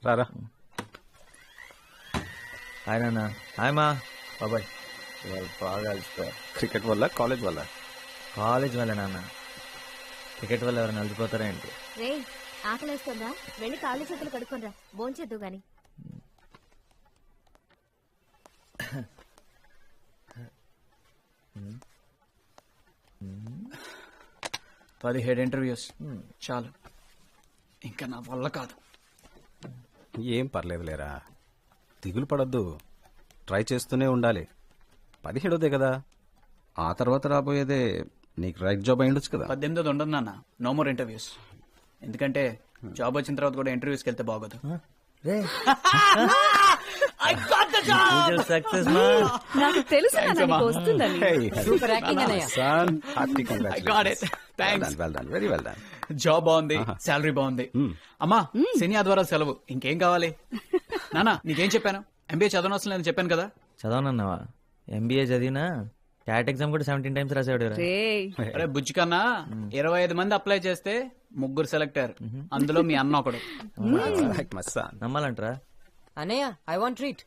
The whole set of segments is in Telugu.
రారా. హాయ్ నాన్న. హాయ్ మా బాబాయ్. ఇవాళ బాగా అలసిపోయా. క్రికెట్ వల్ల కాలేజ్ వల్ల? కాలేజ్ వల్ల నాన్న. క్రికెట్ వల్ల ఎవరైనా అలసిపోతారా ఏంటి? రే ఆకలేస్తుందా? వెళ్ళి కాళ్ళు చేతులు కడుక్కొనిరా, భోంచేద్దు గాని. 17 ఇంటర్వ్యూస్ చాలు, ఇంకా నా వల్ల కాదు. ఏం పర్లేదు లేరా, దిగులు పడద్దు, ట్రై చేస్తూనే ఉండాలి. 17దే కదా, ఆ తర్వాత రాబోయేదే నీకు రైట్ జాబ్ అయి ఉండొచ్చు కదా. 18 ఉండదు నాన్న, నో మోర్ ఇంటర్వ్యూస్. ఎందుకంటే జాబ్ వచ్చిన తర్వాత కూడా ఇంటర్వ్యూస్కి వెళ్తే బాగోదు. సక్సెస్ నాకు తెలుసు వస్తుందని. సూపర్ యాక్టింగ్ అన్నయ్య. Son, hearty congratulations. Thanks. Well done, very well done. Job బాగుంది, శాలరీ బాగుంది. అమ్మా శని ఆదివారం సెలవు, ఇంకేం కావాలి? నానా నీకేం చెప్పాను? ఎంబీఏ చదవనవసరం లేదని చెప్పాను కదా. చదవనన్నావా? ఎంబీఏ చదివినా క్యాట్ ఎగ్జామ్ కూడా 17 times రాసాడు. అరే బుజ్జి కన్నా 25 మంది అప్లై చేస్తే 3 సెలెక్ట్ అయ్యారు, అందులో మీ అన్న ఒకడు. Like my son. నమ్మాలంటారా? అన్నయ్య ఐ వాంట్ ట్రీట్.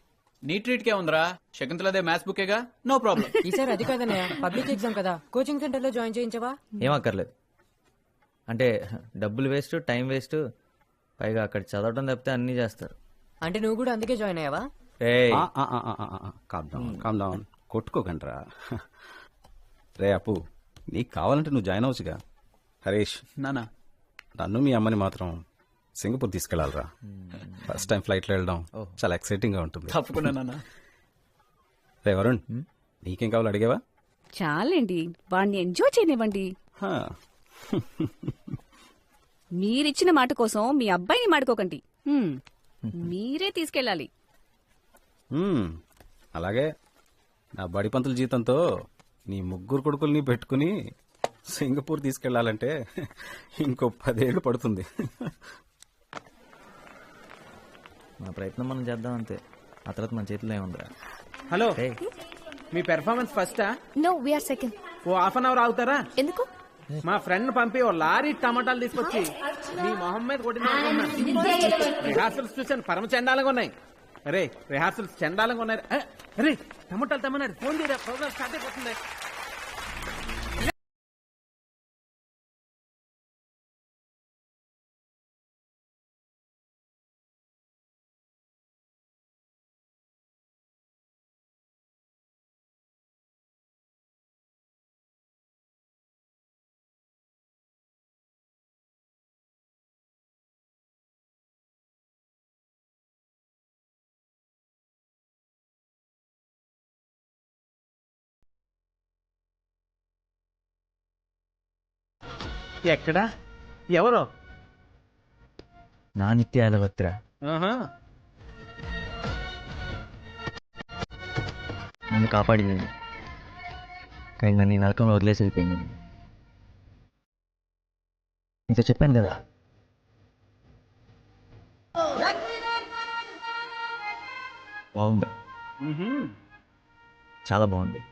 నీ ట్రీట్ కే ఉందిరా, శకుంతలదే మ్యాథ్స్ బుకేగా, నో ప్రాబ్లం. ఈసారి అది కాదన్నయ్య, పబ్లిక్ ఎగ్జామ్ కదా, కోచింగ్ సెంటర్ లో జాయిన్ చేయించవా? ఏం అక్కర్లేదు. అంటే డబ్బులు వేస్ట్, టైం వేస్ట్, పైగా అక్కడ చదవటం తప్పితే అన్నీ చేస్తారు. అంటే నువ్వు కూడా అందుకే జాయిన్ అయ్యావా? ఏయ్, కామ్ డౌన్, కొట్టుకోకండ్రా. రే అప్పు, నీకు కావాలంటే నువ్వు జాయిన్ అవ్వచ్చుగా. హరీష్, నానా నన్ను మీ అమ్మని మాత్రం సింగపూర్ తీసుకెళ్లాలరా. ఫస్ట్ టైం ఫ్లైట్లో వెళ్ళడం చాలా ఎక్సైటింగ్ గా ఉంటుంది. తప్పకుండా నాన్న. రే వరుణ్, నీకేం కావాలో అడిగేవా? చాలండి, వాడిని ఎంజాయ్ చేయనివ్వండి. హా. మీరిచ్చిన మాట కోసం మీ అబ్బాయిని మాడుకోకండి. మీరే తీసుకెళ్ళాలి. అలాగే నా బడి పంతుల జీతంతో నీ 3 కొడుకుల్ని పెట్టుకుని సింగపూర్ తీసుకెళ్లాలంటే ఇంకో 10 ఏళ్ళు పడుతుంది. మన ప్రయత్నం మనం చేద్దాం అంతే, ఆ తర్వాత మన చేతిలో ఏముందిరా. హలో, ఏయ్, మీ పెర్ఫార్మెన్స్ ఫస్టా? No we are second. Oh half an hour ఆగుతారా? ఎందుకు? మా ఫ్రెండ్ పంపి ఓ లారీ టమాటాలు తీసుకొచ్చి మీ మొహం మీద కొట్టిన రిహార్సల్స్ చూసాను, పరమ చండాలంగా ఉన్నాయి. అరే రిహార్సల్స్ చండాలంగా ఉన్నాయి. అరే టమాటాలు తమ్మన్నారు, ఫోన్ చేయరా, ప్రోగ్రామ్ స్టార్ట్ అయిపోతుంది. ఎక్కడా? ఎవరో? నా నిత్యాలవత్రా నన్ను కాపాడింది, కానీ నన్ను ఈ నరకంలో వదిలేసి వెళ్ళిపోయింది. నీతో చెప్పాను కదా, బాగుంది, చాలా బాగుంది.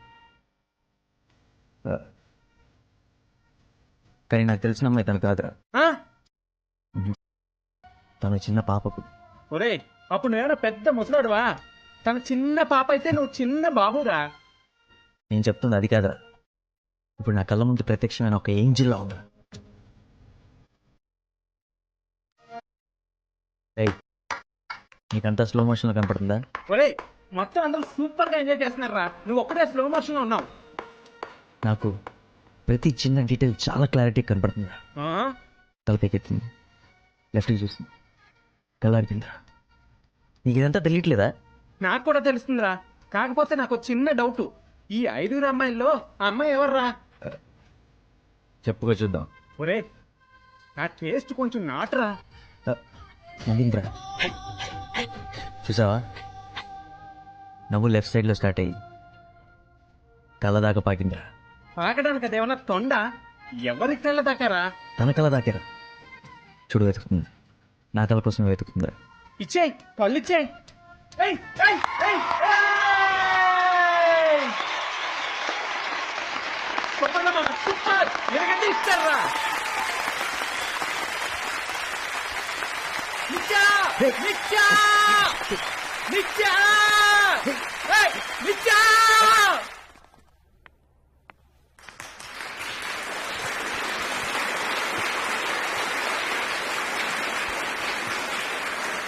కానీ నాకు తెలిసిన అమ్మాయి తను కాదురా. తను చిన్న పాపకు. ఒరే అప్పుడు నేను పెద్ద ముసలాడువా, తన చిన్న పాప అయితే నువ్వు చిన్న బాబురా. నేను చెప్తుంది అది కాదురా, ఇప్పుడు నా కళ్ళ ముందు ప్రత్యక్షమైన ఒక ఏంజిల్లా ఉందా. నీకంతా స్లో మోషన్లో కనపడుతుందా? ఒరే మొత్తం అందరూ సూపర్ గా ఎంజాయ్ చేస్తున్నారా, నువ్వు ఒక్కడే స్లో మోషన్ లో ఉన్నావు. నాకు ప్రతి చిన్న డీటెయిల్ చాలా క్లారిటీ కనపడుతుందా. తలపైకెత్తింది, లెఫ్ట్కి చూస్తుంది, కళ్ళారికిందా. నీకు ఇదంతా తెలియట్లేదా? నాకు కూడా తెలుస్తుందిరా, కాకపోతే నాకు చిన్న డౌట్, ఈ 5 అమ్మాయిల్లో ఆ అమ్మాయి ఎవర్రా? చెప్పుకో చూద్దాం. ఒరే ఆ టేస్ట్ కొంచెం నాటురా. నవ్వింద్రా, చూసావా? నవ్వు లెఫ్ట్ సైడ్లో స్టార్ట్ అయ్యి కళ్ళ దాకా పాకిందిరా. పాకడానికి అదేమన్నా తొండ? ఎవరికి కళ్ళ దాకారా? తన కళ దాకారా. చూడు వెతుకుతుంది, నా కళ కోసం వెతుకుతుందా. ఇచ్చేయి, పళ్ళు ఇచ్చేయి. సూపర్, ఇస్తారా? నిత్యా నిత్యా నిత్యా ఏయ్, నిత్యా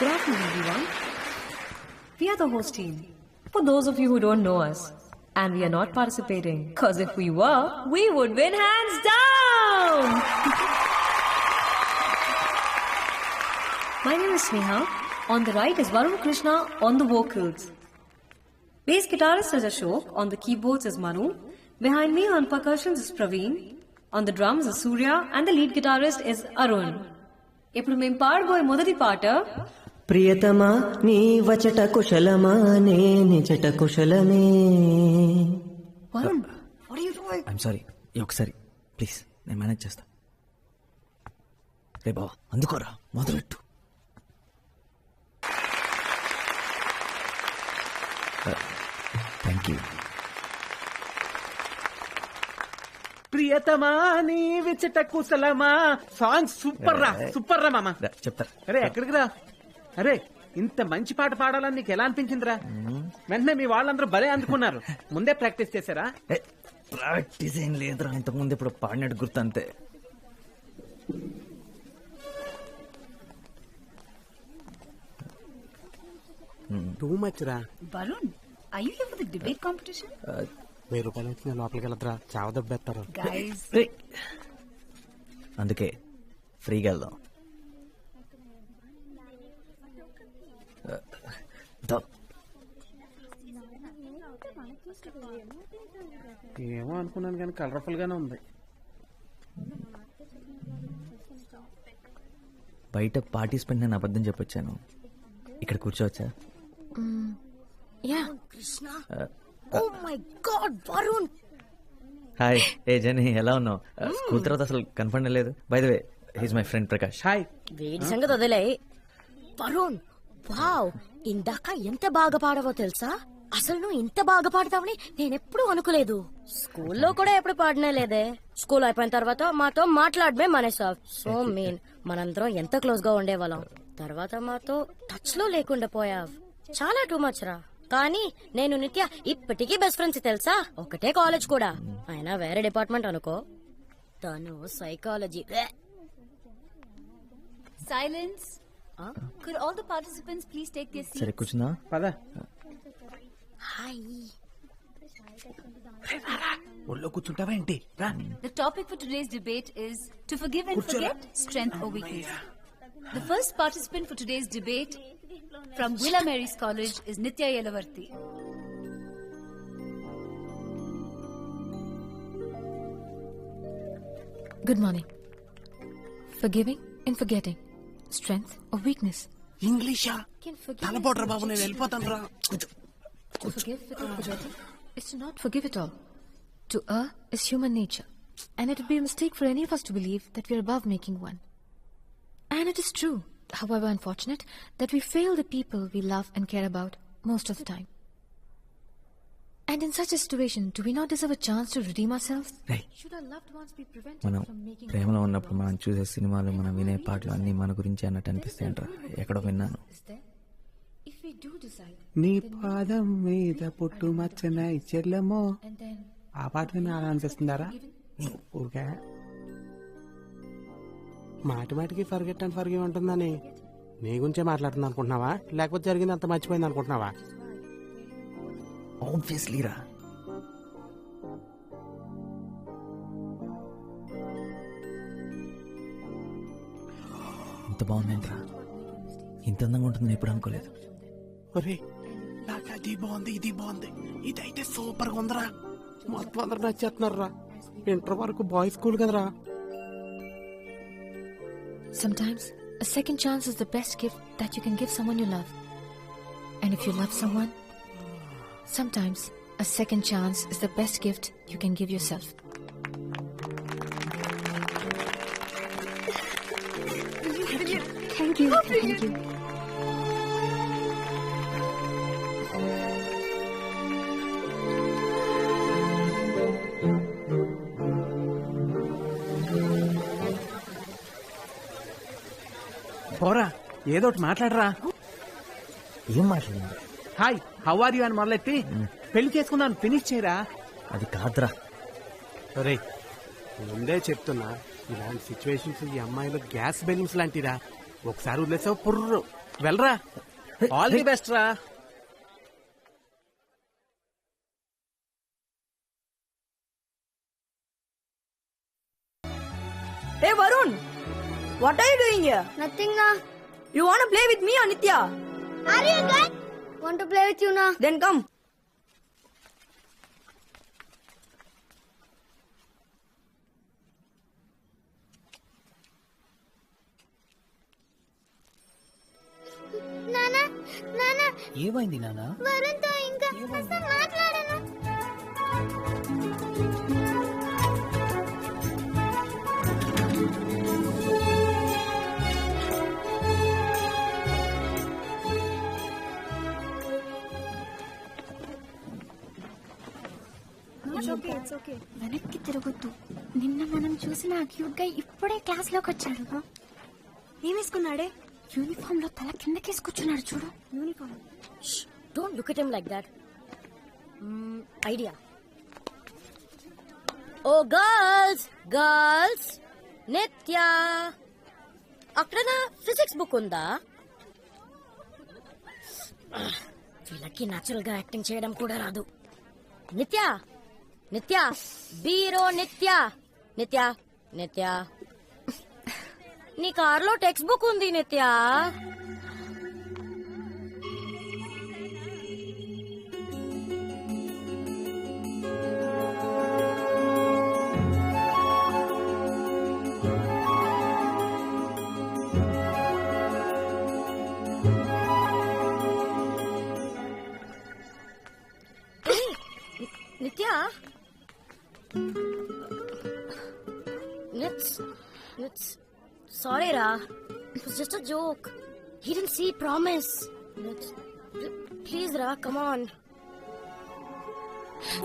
Good afternoon, everyone. We are the host team. For those of you who don't know us, and we are not participating, because if we were, we would win hands down! My name is Sneha. On the right is Varun Krishna on the vocals. Bass guitarist is Ashok. On the keyboards is Manu. Behind me on percussions is Praveen. On the drums is Surya. And the lead guitarist is Arun. ఇప్పుడు మేము పాడబోయే మొదటి పాట ప్రియతమా నీ వచట కుశలమా నే నిజట కుశలమే. Varun what are you doing? I'm sorry ఒకసారి ప్లీజ్ నేను మేనేజ్ చేస్తా. రే బావా అందుకోరా మొదలెట్టు. Thank you. ప్రియతమా నీ విచట కుశలమా సాంగ్ సూపర్ రా సూపర్ రా మామ. చెప్తా. అరే ఎక్కడికి రా. అరే ఇంత మంచి పాట పాడాలని నీకు ఎలా అనిపించిందిరా? వెంటనే మీ వాళ్ళందరూ భలే అందుకున్నారు. ముందే ప్రాక్టీస్ చేశారా? ప్రాక్టీస్ ఏం లేదురా, ఇంతకుముందు ఇప్పుడు పాడినట్టు గుర్తు అంతే. టూ మచ్ రా. Varun are you here for the debate competition? 1000 రూపాయలు వచ్చి నేను లోపలికి వెళ్ళద్రా, చావ దెబ్బేస్తారు. Guys, అందుకే ఫ్రీగా వెళ్దాం. ఏమో అనుకున్నాను కానీ కలర్ఫుల్ గానే ఉంది. బయట పార్టిసిపెంట్ నేను అబద్ధం చెప్పొచ్చాను. ఇక్కడ కూర్చోవచ్చా? Yeah oh my god Varun hi. ఏ జని ఎలా ఉన్నావు? స్కూల్ తర్వాత అసలు కన్ఫర్మ్ లేదు. By the way he's my friend Prakash. Hi. వేడి సంగతి వదిలే. వరుణ్ వావ్, ఇందాక ఎంత బాగా పాడవో తెలుసా? అసలు నువ్వు ఇంత బాగా పాడతావని నేనెప్పుడు అనుకోలేదు. స్కూల్లో కూడా ఎప్పుడు పాడనే లేదే. స్కూల్ అయిపోయిన తర్వాత మాతో మాట్లాడమే మానేసావ్. సో మీన్ మనందరం ఎంత క్లోజ్ గా ఉండేవాళ్ళం. తర్వాత మాతో టచ్ లో లేకుండా పోయావ్. చాలా టూ మచ్ రా. కానీ నేను నిత్య ఇప్పటికీ బెస్ట్ ఫ్రెండ్స్ తెలుసా. ఒకటే కాలేజ్ కూడా, అయినా వేరే డిపార్ట్మెంట్ అనుకో. తను psychology. silence. Could all the participants please take their seats? సరే కూర్చుందా? పద. హాయ్. ఒళ్ళో కూర్చుంటావా ఏంటి? రా. The topic for today's debate is to forgive and forget, strength or weakness. The first participant for today's debate from Willa Mary's College is Nitya Yelavarthi. Good morning. Forgiving and forgetting, strength or weakness. ఇంగ్లీషా? Can forgive తలపోట్రా బాబు, నేను వెళ్ళిపోతాను రా. to forgive without forgetting is to not forgive at all. To err is human nature, and it would be a mistake for any of us to believe that we are above making one. And it is true, however unfortunate, that we fail the people we love and care about most of the time. And in such a situation, do we not deserve a chance to redeem ourselves? Right. Should our loved ones be prevented మనం from making ప్రేమలో ఉన్నప్పుడు మనం చూసే సినిమాలు, మనం వినే పాటలు అన్నీ మన గురించి అన్నట్టు అనిపిస్తాయంట. ఎక్కడో విన్నాను. is there? If we do decide, నీ పాదం మీద పుట్టు మచ్చన చెల్లెమో, and then ఆ పాట విని అలా అనిపిస్తుందారా? ఊరికే మాటి మాటికి ఫర్గెట్ అండ్ ఫర్గివ్ ఉంటుందని నీ గురించే మాట్లాడుతుంది అనుకుంటున్నావా, లేకపోతే జరిగింది అంత మర్చిపోయింది అనుకుంటున్నావా? ఆబ్వియస్లీ రా. ఇంత బాగుందంటరా, ఇంత అందంగా ఉంటుందని ఎప్పుడు అనుకోలేదు. ఒరే నాకు అది బాగుంది, ఇది బాగుంది, ఇదైతే సూపర్ గా ఉందిరా, మొత్తం అందరు నచ్చేస్తున్నారు రా. ఇంటర్ వరకు బాయ్స్ స్కూల్ కదరా. sometimes a second chance is the best gift that you can give someone you love. And if you love someone, sometimes a second chance is the best gift you can give yourself. Thank you. Thank you. పోరా ఏదో ఒకటి మాట్లాడరా. ఏం మాట్లాడింది? హాయ్, హౌ ఆర్ యు అని మొదలెట్టి పెళ్లి చేసుకున్నాను ఫినిష్ చేయరా. అది కాదురా. అరే ముందే చెప్తున్నా, ఇలాంటి సిచ్యువేషన్స్ ఈ అమ్మాయిలు గ్యాస్ బెలూన్స్ లాంటిరా. ఒకసారి వదిలేసావు పుర్రు. వెళ్ళరా. ఆల్ ది బెస్ట్ రా. Hey Varun, what are you doing here? Nothing na. You wanna play with me or Nitya? Are you good? Want to play with you na? Then come. నానా నానా ఏమైంది నానా? వరుణ్ తో ఇంకా అసలు మాట్లాడను. వెనక్కి తిరగొద్దు. నిన్న మనం చూసిన ఆ క్యూట్ గా ఇప్పుడే క్లాస్ లోకి వచ్చాడు. ఏమేసుకున్నాడే? యూనిఫామ్ లో తల కిందకేసుకొచ్చున్నాడు చూడు. Uniform. Don't look at him like that. Idea. Oh girls girls, Nitya అక్కడ నా ఫిజిక్స్ బుక్ ఉందా? వీళ్ళకి న్యాచురల్ గా యాక్టింగ్ చేయడం కూడా రాదు. నిత్య నిత్య బీరో నిత్య నిత్య నిత్య నీ కార్లో టెక్స్ట్ బుక్ ఉంది నిత్య. నిత్య It's sorry ra. It was just a joke. He didn't see promise. Please ra, come on.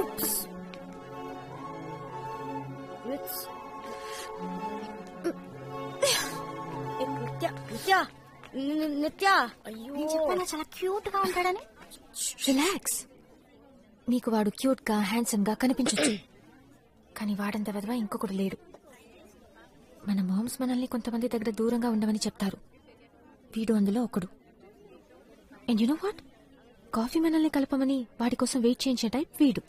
Oops. నిత్య అయ్యో నేను చెప్పాను చాలా క్యూట్ గా ఉంటాడని. రిలాక్స్. నీకు వాడు క్యూట్ గా హ్యాండ్సమ్ గా కనిపించొచ్చు, కానీ వాడంత విధవ ఇంకొకడు లేడు. మన మామ్స్ మనల్ని కొంతమంది దగ్గర దూరంగా ఉండమని చెప్తారు. వీడు అందులో ఒకడు. And you know what, coffee మనల్ని కలపమని వాడి కోసం వెయిట్ చేయించే టైప్ వీడు.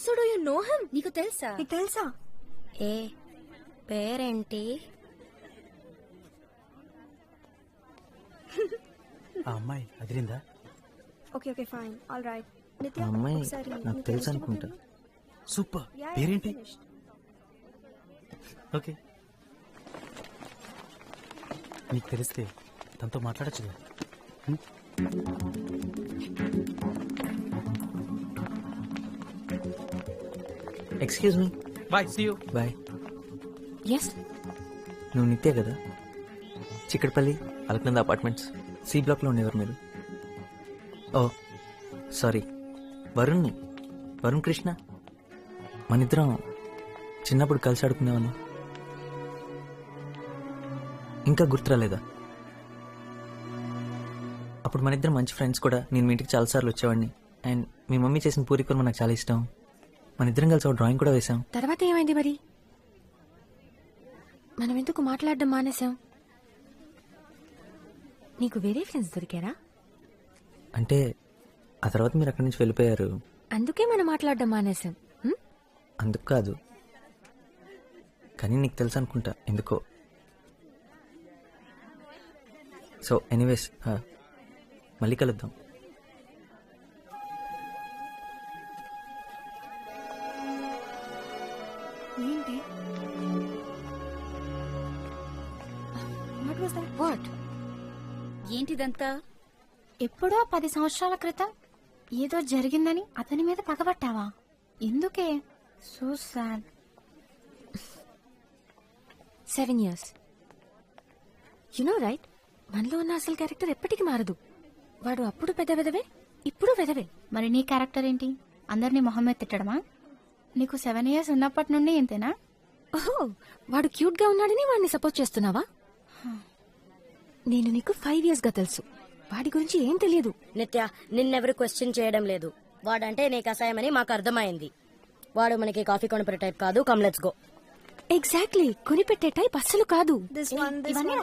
So do you know him? నీకు తెలుసా? నీకు తెలుసా? ఏ పేరేంటి? ఆ అమ్మాయి అదిరిందా? Okay, fine. All right. ఆ Nitya, అమ్మాయి ఒకసారి నాకు తెలుసు అనుకుంటా. సూపర్. పేరేంటి? ఓకే, నీకు తెలిస్తే తనతో మాట్లాడచ్చు. Excuse me. Bye, see you. Bye. Yes, నువ్వు నిత్య కదా? చిక్కడపల్లి అలకనంద అపార్ట్మెంట్స్ సి బ్లాక్లో ఉండేవారు మీరు? ఓ సారీ, వరుణ్ని. వరుణ్ కృష్ణ. మనిద్దరం చిన్నప్పుడు కలిసి ఆడుకునేవాళ్ళం. ఇంకా గుర్తురాలేదా? అప్పుడు మనిద్దరం మంచి ఫ్రెండ్స్ కూడా. నేను మీ ఇంటికి చాలాసార్లు వచ్చేవాడిని. అండ్ మీ మమ్మీ చేసిన పూరి కూర నాకు చాలా ఇష్టం. మనిద్దరం కలిసి ఒక డ్రాయింగ్ కూడా వేసాం. తర్వాత ఏమైంది మరి? మనం ఎందుకు మాట్లాడడం మానేసాం? నీకు వేరే ఫ్రెండ్స్ దొరికారా? అంటే ఆ తర్వాత మీరు అక్కడి నుంచి వెళ్ళిపోయారు. అందుకే మనం మాట్లాడడం మానేసాం. అందుకు కాదు, కానీ నీకు తెలుసు అనుకుంటా ఎందుకో. సో ఎనీవేస్, మళ్ళీ కలుద్దాం. ఏంటి? What was that? వాట్? ఏంటిదంతా? ఎప్పుడో 10 సంవత్సరాల క్రితం ఏదో జరిగిందని అతని మీద పగబట్టావా? ఎందుకే? So sad. 7 years. You know right, మనలో ఉన్న అసలు క్యారెక్టర్ ఎప్పటికీ మారదు. వాడు అప్పుడు పెద్ద వెదవే, ఇప్పుడు వెదవే. మరి నీ క్యారెక్టర్ ఏంటి? అందరినీ మొహం మీద తిట్టడమా? నీకు 7 years ఉన్నప్పటి నుండి ఇంతేనా? ఓహో, వాడు క్యూట్ గా ఉన్నాడని వాడిని సపోర్ట్ చేస్తున్నావా? నేను నీకు 5 years గా తెలుసు. వాడి గురించి ఏం తెలియదు. నిత్య, నిన్నెవరు క్వశ్చన్ చేయడం లేదు. వాడంటే నీకు అసహ్యమని మాకు అర్థమైంది. వాడు మనకి కాఫీ కొనిపెట్టే టైప్ కాదు. Come let's go. ఎగ్జాక్ట్లీ, కొనిపెట్టే టైప్ అస్సలు కాదు. This one.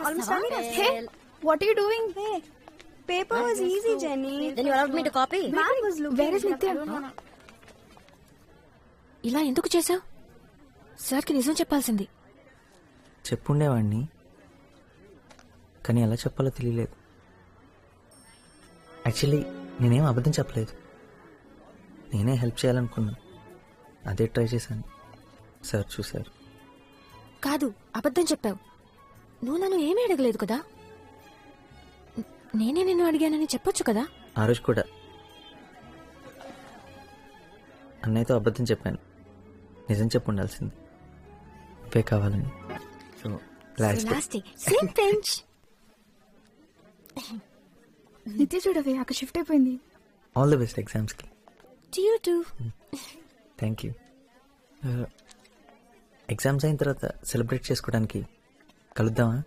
Almost done. Hey, what are you doing? Hey, paper was easy, Jenny. Then you allowed me to copy? Man was looking. Where is Nitya? ఇలా ఎందుకు చేసావు? సార్కి నిజం చెప్పాల్సింది. చెప్పుండేవాడిని, కానీ ఎలా చెప్పాలో తెలియలేదు. యాక్చువల్లీ నేనేం అబద్ధం చెప్పలేదు. నేనే హెల్ప్ చేయాలనుకున్నాను. అదే ట్రై చేశాను. సార్ చూశారు. కాదు, అబద్ధం చెప్పావు. నువ్వు నన్ను ఏమీ అడగలేదు కదా. నేనే నిన్ను అడిగానని చెప్పొచ్చు కదా. ఆ రోజు కూడా అన్నయ్యతో అబద్ధం చెప్పాను. నిజం చెప్పు ఉండాల్సింది. పే కావాలని. So last same bench. నిత్య చూడవే, అక్కడ షిఫ్ట్ అయిపోయింది. ఆల్ ది బెస్ట్ ఎగ్జామ్స్కి. To you to. Thank you. Exams అయిన తర్వాత సెలబ్రేట్ చేసుకోవడానికి కలుద్దామా?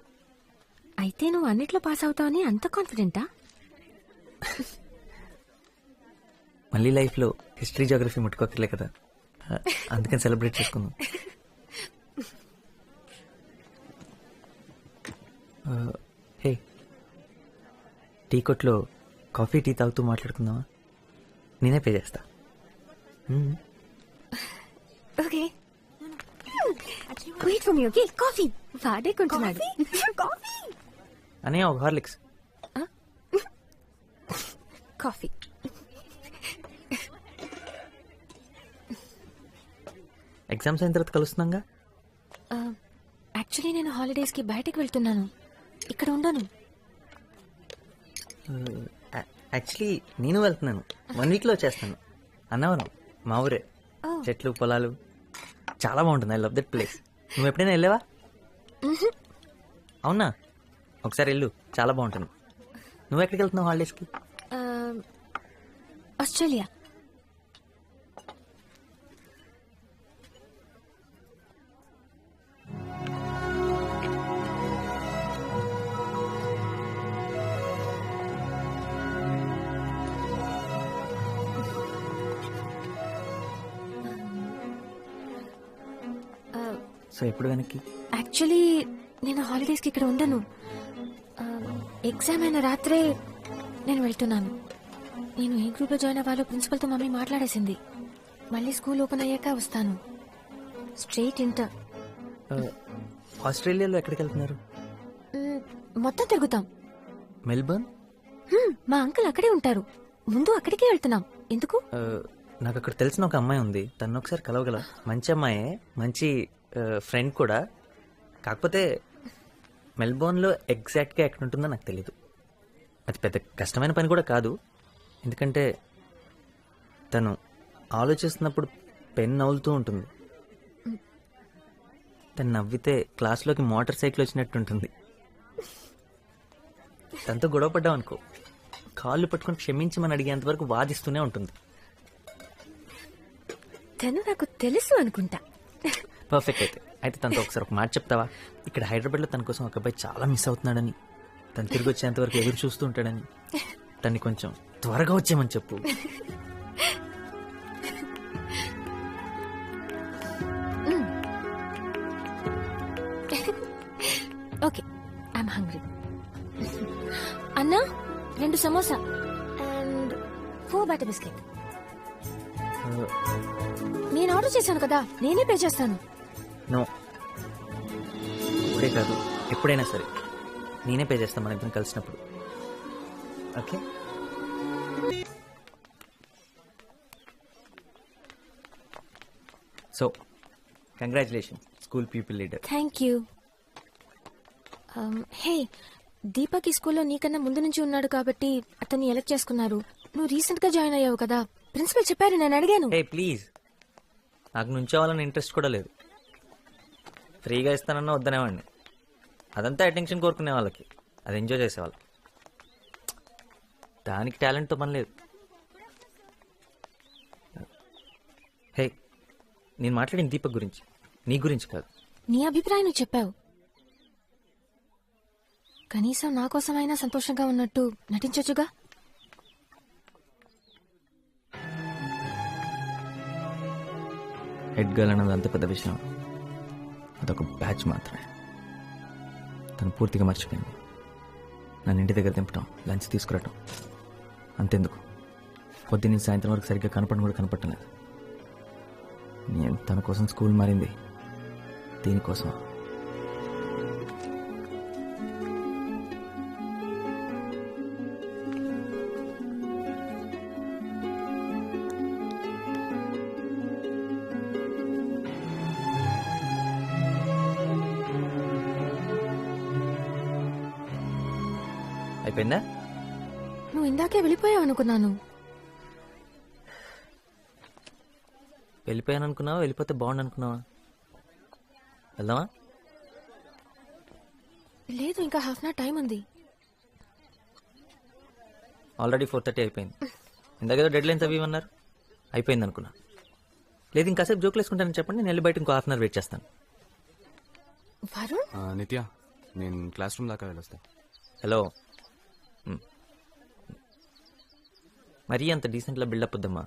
అయితే నువ్వు అన్నిట్లో పాస్ అవుతావని అంత కాన్ఫిడెంటా? మళ్ళీ లైఫ్లో హిస్టరీ జోగ్రఫీ ముట్టుకోకర్లే కదా, అందుకని సెలబ్రేట్ చేసుకుందాం. హే, టీ కొట్లో కాఫీ టీ తాగుతూ మాట్లాడుకుందామా? నేనే పే చేస్తా. Okay, wait for me. Okay, coffee వాడే కొంటున్నాడు. అనే ఒక హార్లిక్స్. కాఫీ. ఎగ్జామ్స్ అయిన తర్వాత కలుస్తున్నాగా. యాక్చువల్లీ నేను హాలిడేస్ కి బయటకు వెళ్తున్నాను, ఇక్కడ ఉండను. యాక్చువల్లీ నేను వెళ్తున్నాను. 1 weekలో వచ్చేస్తాను. అన్నవరం మా ఊరే. చెట్లు పొలాలు చాలా బాగుంటుంది. I love that place. నువ్వు ఎప్పుడైనా వెళ్ళావా? అవునా? ఒకసారి వెళ్ళు, చాలా బాగుంటుంది. నువ్వు ఎక్కడికి వెళ్తున్నావు హాలిడేస్కి? ఆస్ట్రేలియా. సో ఎప్పుడు వెనక్కి? యాక్చువల్లీ నేను హాలిడేస్ కి ఇక్కడ ఉండను. ఎగ్జామ్ అయిన రాత్రే నేను వెళ్తున్నాను. నేను ఏ గ్రూప్ లో జాయిన్ అవ్వాలో ప్రిన్సిపల్ తో మమ్మీ మాట్లాడేసింది. మళ్ళీ స్కూల్ ఓపెన్ అయ్యాక వస్తాను. Straight inter. ఆస్ట్రేలియాలో ఎక్కడికి వెళ్తున్నారు? మొత్తం తిరుగుతాం. మెల్బర్న్? మా అంకుల్ అక్కడే ఉంటారు. ముందు అక్కడికే వెళ్తున్నాం. ఎందుకు? నాకు అక్కడ తెలిసిన ఒక అమ్మాయి ఉంది. తను ఒకసారి కలవగల. మంచి అమ్మాయే, మంచి ఫ్రెండ్ కూడా. కాకపోతే మెల్బోర్న్లో ఎగ్జాక్ట్గా ఎక్కడ ఉంటుందో నాకు తెలీదు. అది పెద్ద కష్టమైన పని కూడా కాదు, ఎందుకంటే తను ఆలోచిస్తున్నప్పుడు పెన్ నవ్వులుతూ ఉంటుంది. తను నవ్వితే క్లాస్లోకి మోటార్ సైకిల్ వచ్చినట్టు ఉంటుంది. తనతో గొడవ పడ్డాం అనుకో, కాళ్ళు పట్టుకొని క్షమించమని అడిగేంత వరకు వాదిస్తూనే ఉంటుంది. తను నాకు తెలుసు అనుకుంటా. పర్ఫెక్ట్. అయితే తనతో ఒకసారి ఒక మాట చెప్తావా? ఇక్కడ హైదరాబాద్లో తన కోసం ఒక అబ్బాయి చాలా మిస్ అవుతున్నాడని, తను తిరిగి వచ్చేంత వరకు ఎదురు చూస్తూ ఉంటాడని. తన్ని కొంచెం త్వరగా వచ్చేయమని చెప్పు. Okay, I'm hungry. అన్నా, 2 సమోసా అండ్ 4 బటర్ బిస్కెట్. నేను ఆర్డర్ చేశాను కదా, నేనే పే చేస్తాను. నో, ఇప్పుడే కాదు, ఎప్పుడైనా సరే నేనే పే చేస్తాను మన ఇద్దరం కలిసినప్పుడు. Okay? So congratulation, school people leader. Thank you. Hey, Deepak ఈ స్కూల్లో నీకన్నా ముందు నుంచి ఉన్నాడు కాబట్టి అతన్ని ఎలక్ట్ చేసుకున్నారు. నువ్వు రీసెంట్ గా జాయిన్ అయ్యావు కదా, ప్రిన్సిపల్ చెప్పారు, నేను అడిగాను. హే ప్లీజ్, నాకు నుంచోవాలని ఇంట్రెస్ట్ కూడా లేదు. ఫ్రీగా ఇస్తానన్నా వద్దనేవాడిని. అదంతా అటెన్షన్ కోరుకునే వాళ్ళకి, అది ఎంజాయ్ చేసేవాళ్ళకి. దానికి టాలెంట్తో పని లేదు. హే, నేను మాట్లాడిన దీపక్ గురించి, నీ గురించి కాదు. నీ అభిప్రాయం నువ్వు చెప్పావు, కనీసం నా కోసమైనా సంతోషంగా ఉన్నట్టు నటించొచ్చుగా. హెడ్ గర్ల్ అన్నది అంత పెద్ద విషయం, అదొక బ్యాచ్ మాత్రమే. తను పూర్తిగా మర్చిపోయింది. నన్ను ఇంటి దగ్గర దింపటం, లంచ్ తీసుకురావటం, అంతెందుకు పొద్దున్న సాయంత్రం వరకు సరిగ్గా కనపడడం కూడా కనపడలేదు. నేను తన కోసం స్కూల్ మారింది దీనికోసం. అయిపోయిందా? నువ్వు ఇందాకే వెళ్ళిపోయావు అనుకున్నాను. వెళ్ళిపోయాను అనుకున్నావా, వెళ్ళిపోతే బాగుండు అనుకున్నావా? వెళ్దామా? లేదు, ఇంకా హాఫ్ అన్ అవర్ టైం ఉంది. ఆల్రెడీ 4:30 అయిపోయింది. ఇందాకేదో డెడ్ లైన్స్ అవి ఇవన్నారు, అయిపోయింది అనుకున్నా. లేదు ఇంకాసేపు జోకులు వేసుకుంటానని చెప్పండి, నేను వెళ్ళి బయట ఇంకో హాఫ్ అన్ అవర్ వెయిట్ చేస్తాను. వరుణ్, నిత్య, నేను క్లాస్ రూమ్ దాకా వెళ్ళొస్తా. హలో, మరీ అంత డీసెంట్లా బిల్డప్ వద్దమ్మా.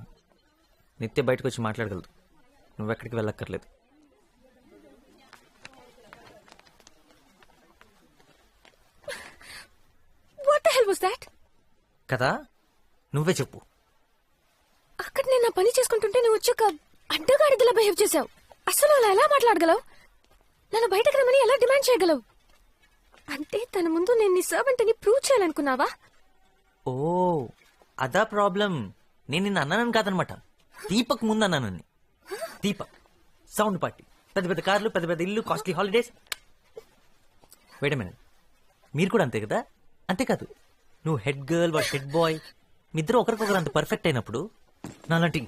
నిత్య బయటకు వచ్చి మాట్లాడగలదు, నువ్వెక్కడికి వెళ్ళక్కర్లేదు. What the hell was that? కదా, నువ్వే చెప్పు. అక్కడ నేను నా పని చేసుకుంటుంటే నువ్వు వచ్చి ఒక అడ్డగాడిదలా బిహేవ్ చేసావు. అసలు అలా ఎలా మాట్లాడగలవు? నన్ను బయటకు రమ్మని ఎలా డిమాండ్ చేయగలవు? అంటే తన ముందు నేను నీ సర్వెంట్ అని ప్రూవ్ చేయాలనుకున్నావా? ఓ అదా ప్రాబ్లం. నేను నిన్ను అన్నానని కాదనమాట, దీపక్ ముందు అన్నానని. దీపక్ సౌండ్ పార్టీ, పెద్ద పెద్ద కార్లు, పెద్ద పెద్ద ఇల్లు, costly holidays. Wait a minute, మీరు కూడా అంతే కదా? అంతేకాదు, నువ్వు హెడ్ గర్ల్, వాడు హెడ్ బాయ్, మీ ఇద్దరు ఒకరికొకరు అంత పర్ఫెక్ట్ అయినప్పుడు నాలాంటి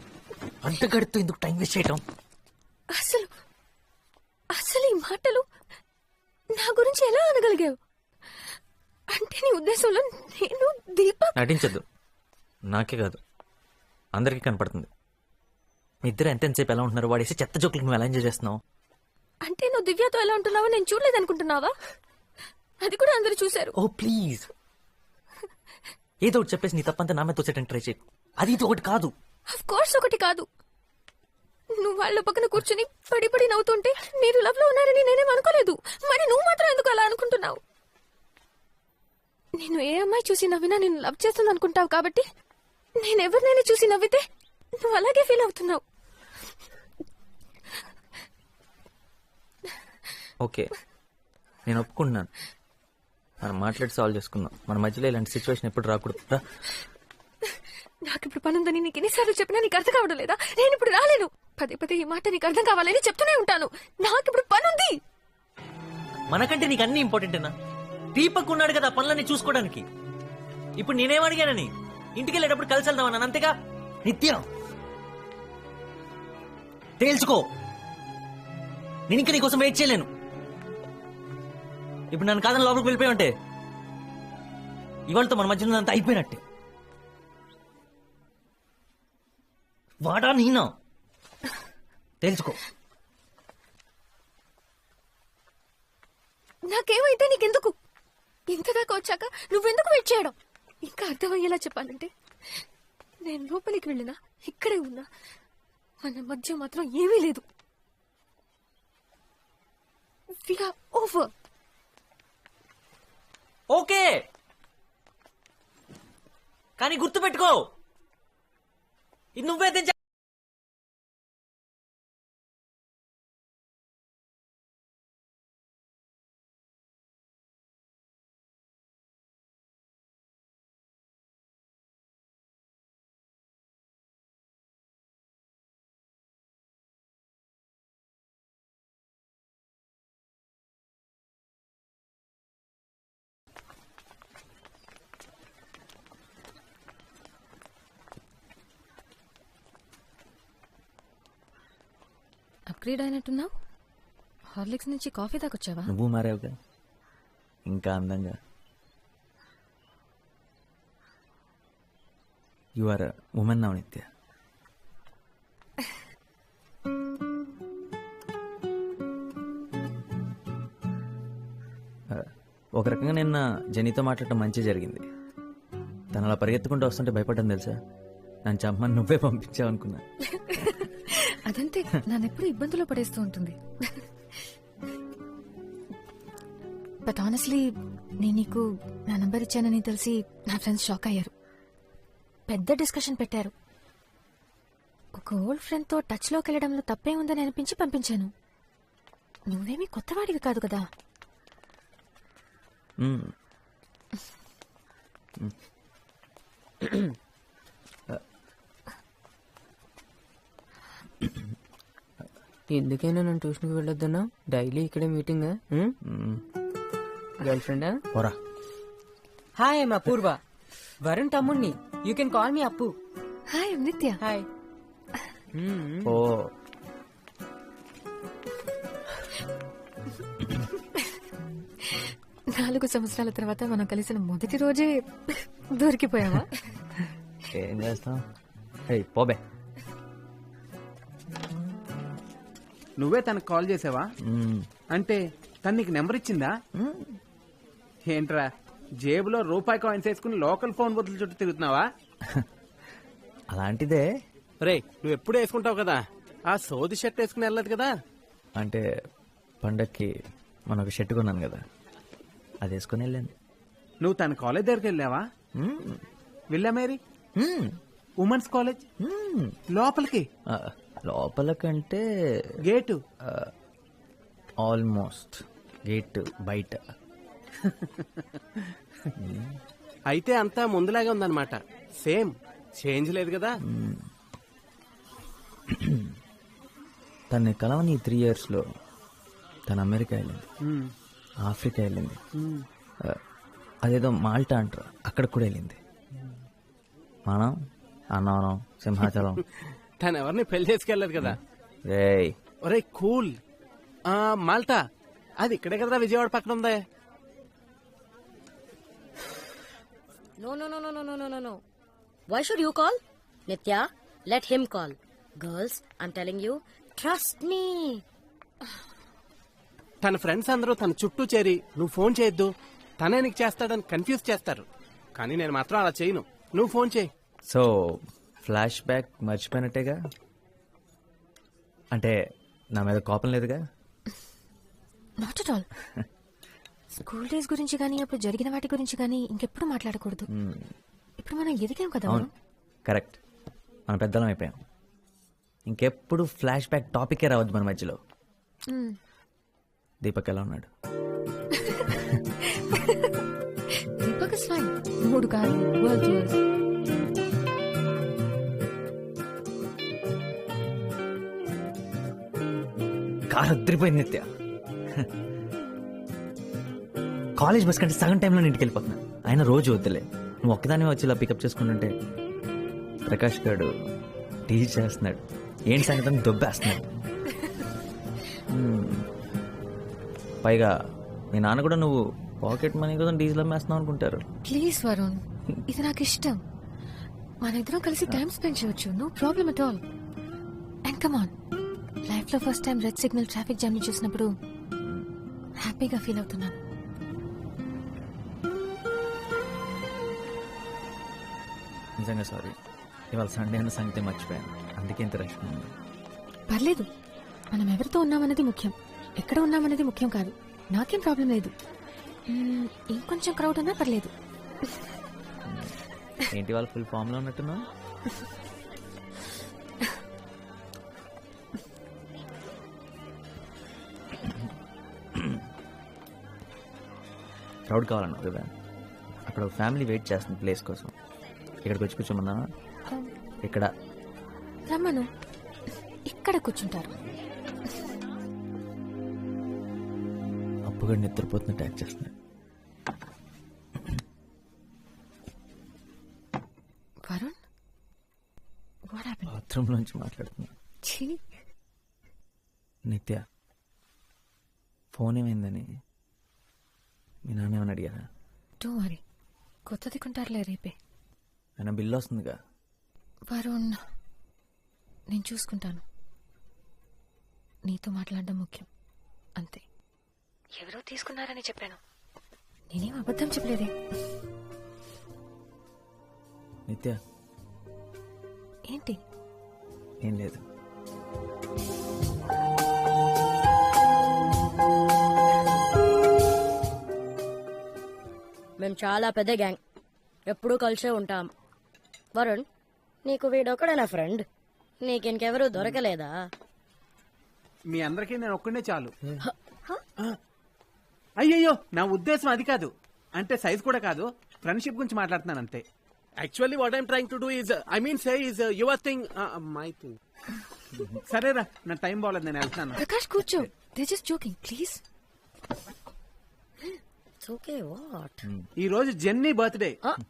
అంతగడుతూ ఎందుకు టైం వేస్ట్ చేయటం? అసలు అసలు ఈ మాటలు నా గురించి ఎలా అనగలిగావు? అంటే నీ ఉద్దేశంలో నేను దీపక్? నటించద్దు, నాకే కాదు అందరికీ కనపడుతుంది. మీ ఇద్దరు ఎంతసేపు ఎలా ఉంటున్నారు, వాడేసి చెత్త జోకులకు నువ్వు ఎలా ఎంజాయ్ చేస్తున్నావు? అంటే నువ్వు దివ్యతో ఎలా ఉంటున్నావో నేను చూడలేదు అనుకుంటున్నావా? అది కూడా అందరూ చూశారు. ఓ ప్లీజ్, ఏదో ఒకటి చెప్పేసి నీ తప్పంతా నా మీద తోసేటని ట్రై చేయకు. అది ఇది ఒకటి కాదు. ఆఫ్ కోర్స్ ఒకటి కాదు. నువ్వు వాళ్ళ పక్కన కూర్చుని పడి పడి నవ్వుతుంటే మీరు లవ్ లో ఉన్నారని నేనేం అనుకోలేదు. మరి నువ్వు మాత్రం ఎందుకు అలా అనుకుంటున్నావు? నేను ఏ అమ్మాయి చూసి నవ్వినా నేను లవ్ చేస్తుంది అనుకుంటావు కాబట్టి నేను ఎవరినైనా చూసి నవ్వితే నువ్వు అలాగే ఫీల్ అవుతున్నావు. ఓకే, నేను ఒప్పుకుంటున్నాను. మనం మాట్లాడి సాల్వ్ చేసుకుందాం. మన మధ్యలో ఇలాంటి సిచ్యువేషన్ ఎప్పుడు రాకూడదు. నాకు ఇప్పుడు పనుందని నీకు ఎన్నిసార్లు చెప్పినా నీకు అర్థం కావడం లేదా? నేను ఇప్పుడు రాలేను. పదే పదే ఈ మాట నీకు అర్థం కావాలని చెప్తూనే ఉంటాను. నాకు ఇప్పుడు పనుంది. మనకంటే నీకు అన్ని ఇంపార్టెంటేనా? దీపక్ ఉన్నాడు కదా పనులన్నీ చూసుకోవడానికి. ఇప్పుడు నేనేం అడిగానని? ఇంటికి వెళ్ళేటప్పుడు కలిసి వెళ్దామన్నాను, అంతేగా? నిత్యం తేల్చుకో, నేను ఇంకా నీకోసం వెయిట్ చేయలేను. ఇప్పుడు నన్ను కాదని లోపలికి వెళ్ళిపోయి ఉంటే ఇవాళతో మన మధ్యలో అంతా అయిపోయినట్టే. వాడా నేనా? తెలుసుకో. నాకేమైతే నీకెందుకు? ఇంతదాకా వచ్చాక నువ్వెందుకు వెయిట్ చేయడం? ఇంకా అర్థమయ్యేలా చెప్పాలంటే నేను లోపలికి వెళ్ళినా ఇక్కడే ఉన్నా మన మధ్య మాత్రం ఏమీ లేదు. We are over. ఓకే, కానీ గుర్తుపెట్టుకో, ఇది నువ్వే తెచ్చా. అప్గ్రేడ్ అయినట్టున్నావు. హార్లిక్స్ నుంచి కాఫీ దాకా వచ్చావా? నువ్వు మారావుగా, ఇంకా అందంగా. యు ఆర్ ఉమెన్ నౌ నిత్య. ఒక రకంగా నిన్న జెనీతో మాట్లాడటం మంచి జరిగింది. తను అలా పరిగెత్తుకుంటూ వస్తుంటే భయపడ్డాను తెలుసా. నన్ను చంపమని నువ్వే పంపించావు అనుకున్నా. అదంతే, నన్ను ఎప్పుడు ఇబ్బందులు పడేస్తూ ఉంటుంది. బట్ ఆనెస్ట్లీ నేను నీకు నా నంబర్ ఇచ్చానని తెలిసి నా ఫ్రెండ్స్ షాక్ అయ్యారు. పెద్ద డిస్కషన్ పెట్టారు. ఒక ఓల్డ్ ఫ్రెండ్తో టచ్లోకి వెళ్ళడంలో తప్పే ఉందని అనిపించి పంపించాను. నువ్వేమీ కొత్తవాడివి కాదు కదా. ఎందుకైనా నన్ను ట్యూషన్కి వెళ్ళొద్దన్నా? డైలీ ఇక్కడే మీటింగ్. గర్ల్ ఫ్రెండా? పోరా. హాయ్ ఐమ్ అపూర్వ, వరుణ్ తమ్ముణ్ణి. యూ కెన్ కాల్ మీ అప్పు. హాయ్ నిత్య. హాయ్. ఓ 4 సంవత్సరాల తర్వాత మనం కలిసిన మొదటి రోజే దొరికిపోయావా? ఏం చేస్తాం. పోబే. నువ్వే తనకు కాల్ చేసావా? అంటే తను నీకు నెంబర్ ఇచ్చిందా? ఏంట్రా జేబులో రూపాయి కాయిన్స్ వేసుకుని లోకల్ ఫోన్ బదులు చుట్టూ తిరుగుతున్నావా? అలాంటిదే. రే నువ్వు ఎప్పుడు వేసుకుంటావు కదా, ఆ సోది షర్ట్ వేసుకుని వెళ్ళదు కదా. అంటే పండక్కి మన ఒక షర్ట్ కొన్నాను కదా, అది వేసుకుని వెళ్ళాను. నువ్వు తన కాలేజ్ దగ్గరికి వెళ్ళావా? విల్లా మేరీ ఉమెన్స్ కాలేజ్ లోపలికి? లోపలకంటే గేటు ఆల్మోస్ట్ గేట్ బయట. అయితే అంతా ముందులాగే ఉందన్నమాట. సేమ్ చేంజ్ లేదు కదా. తను కలవని 3 years లో తను అమెరికా వెళ్ళింది, ఆఫ్రికా వెళ్ళింది, అదేదో మాల్టా అంటారు అక్కడ కూడా వెళ్ళింది. మనం అన్నవరం, సింహాచలం. తను ఎవరిని పెళ్లి చేసుకెళ్ళదు కదా. రేయ్ ఒరే కూల్. మాల్టా అది ఇక్కడే కదా, విజయవాడ పక్కన ఉందే. No, no, no, no, no, no, no, no, no. Why should you call? Nitya, let him call. Girls, I'm telling you, trust me. తన ఫ్రెండ్స్ అందరూ తన చుట్టూ చేరి నువ్వు ఫోన్ చేయొద్దు, తనే నీకు చేస్తాడని కన్ఫ్యూజ్ చేస్తారు. కానీ నేను మాత్రం అలా చేయను. నువ్వు ఫోన్ చేయి. సో ఫ్లాష్ బ్యాక్ మర్చిపోయినట్టేగా. అంటే నా మీద కోపం లేదుగా. Not at all. School days గురించి కానీ అప్పుడు జరిగిన వాటి గురించి కానీ ఇంకెప్పుడు మాట్లాడకూడదు. ఇప్పుడు మనం ఎదిగాం కదా. అవును కరెక్ట్, మనం పెద్దలం అయిపోయాం. ఇంకెప్పుడు ఫ్లాష్ బ్యాక్ టాపికే రావద్దు మన మధ్యలో. దీపక్ ఎలా ఉన్నాడు? Deepak is fine. 3 కాదు, వరల్డ్ టూర్స్. కారు అద్దరిపోయింది నిత్య. కాలేజ్ బస్ కంటే సగం టైంలో ఇంటికి వెళ్ళిపోతున్నా. ఆయన రోజు వద్దులే, నువ్వు ఒక్కదాని వచ్చి ఇలా పికప్ చేసుకుంటుంటే ప్రకాష్ గారు టీచ్ చేస్తున్నాడు. ఏంటి సంగతి దొబ్బేస్తున్నాడు. పైగా మీ నాన్న కూడా నువ్వు పాకెట్ మనీ కోసం డీజిల్ అమ్మేస్తున్నావు అనుకుంటారు. ప్లీజ్ వరుణ్, ఇది నాకు ఇష్టం. మన ఇద్దరం కలిసి టైం స్పెండ్ చేయొచ్చు. No problem at all. And come on, life లో first time red signal traffic jam ని చూసినప్పుడు హ్యాపీగా ఫీల్ అవుతున్నాను. నిజంగా సారీ, ఇవాళ సండే అన్న సంగతి మర్చిపోయాను. అందుకే ఇంత రష్ ఉంది. పర్లేదు, మనం ఎవరితో ఉన్నామన్నది ముఖ్యం, ఎక్కడ ఉన్నామన్నది ముఖ్యం కాదు. నాకేం ప్రాబ్లం లేదు. ఇంకొంచెం క్రౌడ్ ఉన్నా పర్లేదు. ఏంటి వాళ్ళు ఫుల్ ఫామ్ లో ఉన్నట్టున్నా? క్రౌడ్ కావాలన్నా కదా. అక్కడ ఒక ఫ్యామిలీ వెయిట్ చేస్తుంది ప్లేస్ కోసం. ఇక్కడికి వచ్చి కూర్చోమన్నా? ఇక్కడ రమ్మను, ఇక్కడ కూర్చుంటారు. అప్పుగా నిద్రపోతున్నట్టు యాక్ట్ చేస్తున్నాడు. Varun, what happened? బాత్రూమ్ నుంచి మాట్లాడుతున్నా. నిత్య, ఫోన్ ఏమైందని మీ నాన్న ఏమని అడిగారా? డోంట్ వరీ, కొత్తది కొంటారులే రేపే. ఆయన బిల్లు వస్తుందిగా. వరుణ్, నేను చూసుకుంటాను. నీతో మాట్లాడడం ముఖ్యం అంతే. ఎవరో తీసుకున్నారని చెప్పాను. నేనేం అబద్ధం చెప్పలేదే. నిత్య ఏంటి? ఏం లేదు. మేము చాలా పెద్ద గ్యాంగ్, ఎప్పుడూ కలిసే ఉంటాం. వరుణ్, నీకు వీడొక్కడేనా ఫ్రెండ్? నీకింకెవరూ దొరకలేదా? మీ అందరికీ నేను ఒక్కడే చాలు. అయ్యయ్యో, నా ఉద్దేశం అది కాదు. అంటే సైజ్ కూడా కాదు, ఫ్రెండ్షిప్ గురించి మాట్లాడుతున్నాను అంతే. Actually what I'm trying to do is I mean say is your thing my thing. సరేరా, నా టైం బాగలేదు, నేను వెళ్తాను. ప్రకాష్ కూర్చో. They just joking please. Okay what? ఈ రోజు జెన్నీ బర్త్డే,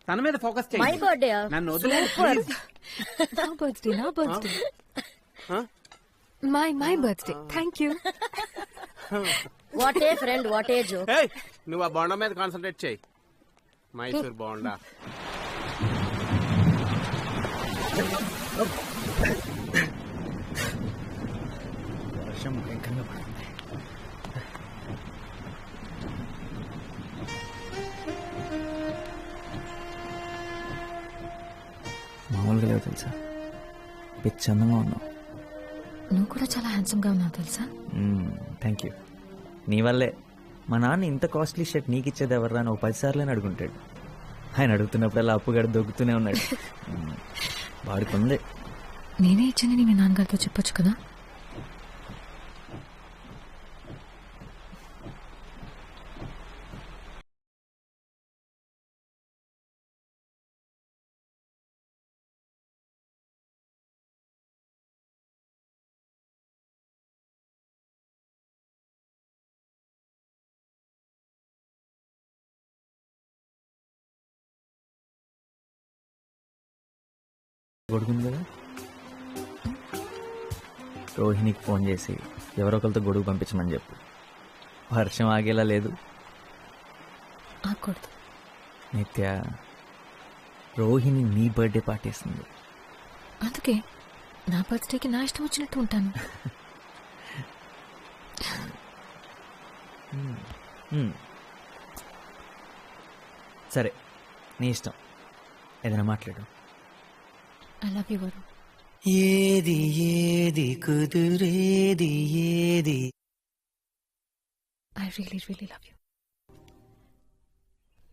తన మీద ఫోకస్ మై చేయండి. బర్త్డే. నన్ను వదిలేదు ప్లీజ్. నా బర్త్డే, నా birthday. My birthday. Thank you. What a friend, what a joke. Hey, నువ్వు ఆ బోండా మీద కాన్సన్ట్రేట్ చేయి. మైసూర్ బోండా. వర్షం భయంకరంగా పడుతుంది. మామూలుగా లేవు తెలుసా, పిచ్చి అందంగా ఉన్నావు. నువ్వు కూడా చాలా హ్యాండ్సమ్ గా ఉన్నావు తెలుసా. Thank you. నీ వల్లే మా నాన్న ఇంత కాస్ట్లీ షర్ట్ నీకు ఇచ్చేది ఎవర్రా అని 10 సార్లు అడుగుంటాడు. ఆయన అడుగుతున్నప్పుడల్లా అప్పుగాడు దొక్కుతూనే ఉన్నాడు. వాడుకుంది. నేనే ఇచ్చానని మీ నాన్నగారితో చెప్పొచ్చు కదా. గొడుగుంది కదా, రోహిణికి ఫోన్ చేసి ఎవరో ఒకరితో గొడుగు పంపించమని చెప్పు. వర్షం ఆగేలా లేదు. ఆకూడదు. నిత్య, రోహిణి నీ బర్త్డే పార్టీ ఇస్తుంది. అందుకే నా బర్త్డేకి నా ఇష్టం వచ్చినట్టు ఉంటాను. సరే, నీ ఇష్టం, ఏదైనా మాట్లాడు. I love you Varun. ఏది ఏది కుదురేది ఏది. I really really love you.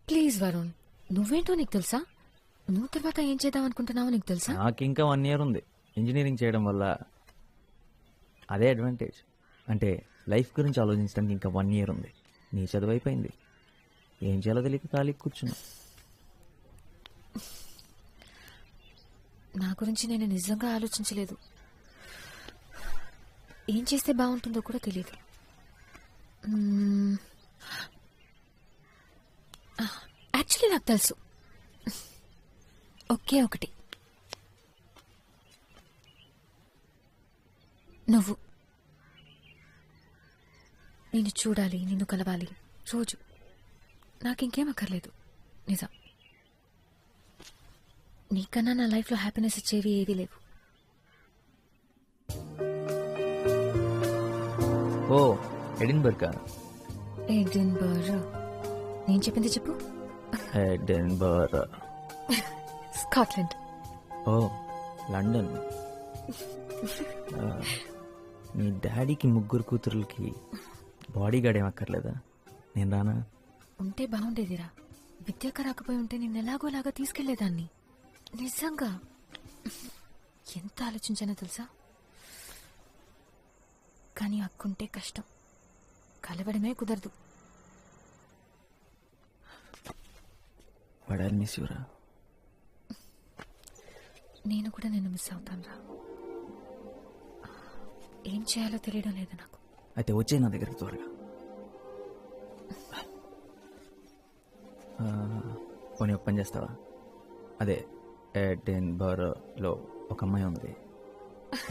Please Varun, నువ్వేంటో నీకు తెలుసా? నువ్వు తర్వాత ఏం చేద్దాం అనుకుంటున్నావో నీకు తెలుసా? నాకు ఇంకా 1 year ఉంది. ఇంజనీరింగ్ చేయడం వల్ల అదే అడ్వాంటేజ్. అంటే లైఫ్ గురించి ఆలోచించడానికి ఇంకా 1 year ఉంది. నీ చదువు అయిపోయింది, ఏం చేయాలో తెలియక ఖాళీ కూర్చున్నా. నా గురించి నేను నిజంగా ఆలోచించలేదు. ఏం చేస్తే బాగుంటుందో కూడా తెలియదు. యాక్చువల్లీ నాకు తెలుసు, ఒకే ఒకటి. నువ్వు. నిన్ను చూడాలి, నిన్ను కలవాలి రోజు. నాకింకేం అక్కర్లేదు. నిజం. నీకన్నా నా లైఫ్లో హ్యాపీనెస్ ఇచ్చేవి ఏవీ లేవు. ఓ, ఎడిన్బర్గా. ఎడిన్బర్గ్. నేను చెప్పింది చెప్పు. ఎడిన్బర్గ్. స్కాట్లాండ్. ఓ, లండన్. మీ డాడీకి 3 కూతురులకి బాడీ గార్డ్ ఏం అక్కర్లేదా? నేను రానా? ఉంటే బాగుండేదిరా. విద్యాక రాకపోయి ఉంటే నేను ఎలాగోలాగా తీసుకెళ్లేదాన్ని. నిజంగా ఎంత ఆలోచించానో తెలుసా. కానీ అక్కుంటే కష్టం, కలవడమే కుదరదు. వాడు మిస్ యూరా. నేను కూడా నిన్ను మిస్ అవుతాను రా. ఏం చేయాలో తెలియడం లేదు నాకు. అయితే వచ్చే నా దగ్గరికి త్వరగా. పోనీ ఒక పని చేస్తావా? అదే ఎడిన్బర్గ్లో ఒక అమ్మాయి ఉంది.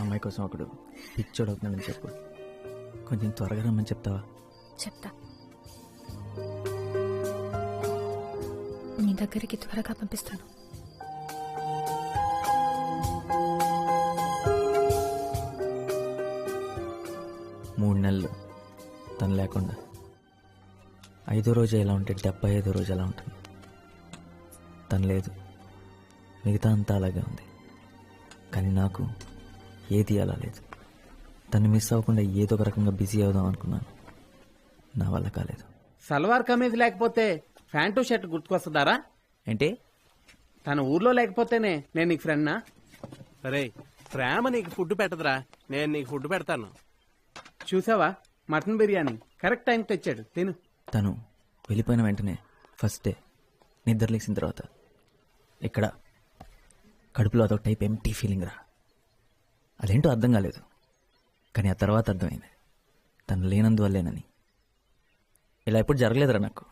అమ్మాయి కోసం ఒకడు పిచ్చోడు అవుతున్నాడని చెప్పు. కొంచెం త్వరగా రమ్మని చెప్తావా? చెప్తా. నీ దగ్గరికి త్వరగా పంపిస్తాను. మూడు నెలలు తను లేకుండా 5వ రోజు ఎలా ఉంటే 75వ రోజు ఎలా ఉంటుంది. తను లేదు, మిగతా అంతా అలాగే ఉంది. కానీ నాకు ఏది అలా లేదు. తను మిస్ అవ్వకుండా ఏదో ఒక రకంగా బిజీ అవుదాం అనుకున్నాను. నా వల్ల కాలేదు. సల్వార్ కమీజ్ లేకపోతే ప్యాంటు షర్ట్ గుర్తుకొస్తుందారా? ఏంటి? తన ఊర్లో లేకపోతేనే నేను నీకు ఫ్రెండ్నా? అరే ప్రేమ నీకు ఫుడ్ పెట్టదురా, నేను నీకు ఫుడ్ పెడతాను. చూసావా, మటన్ బిర్యానీ కరెక్ట్ టైంకి తెచ్చాడు, తిను. తను వెళ్ళిపోయిన వెంటనే ఫస్ట్ డే నిద్ర లేచిన తర్వాత ఇక్కడ కడుపులో అదొక టైప్ ఎంటీ ఫీలింగ్ రా. అదేంటో అర్థం కాలేదు, కానీ ఆ తర్వాత అర్థమైంది తను లేనందువల్లేనని. ఇలా ఎప్పుడు జరగలేదురా నాకు.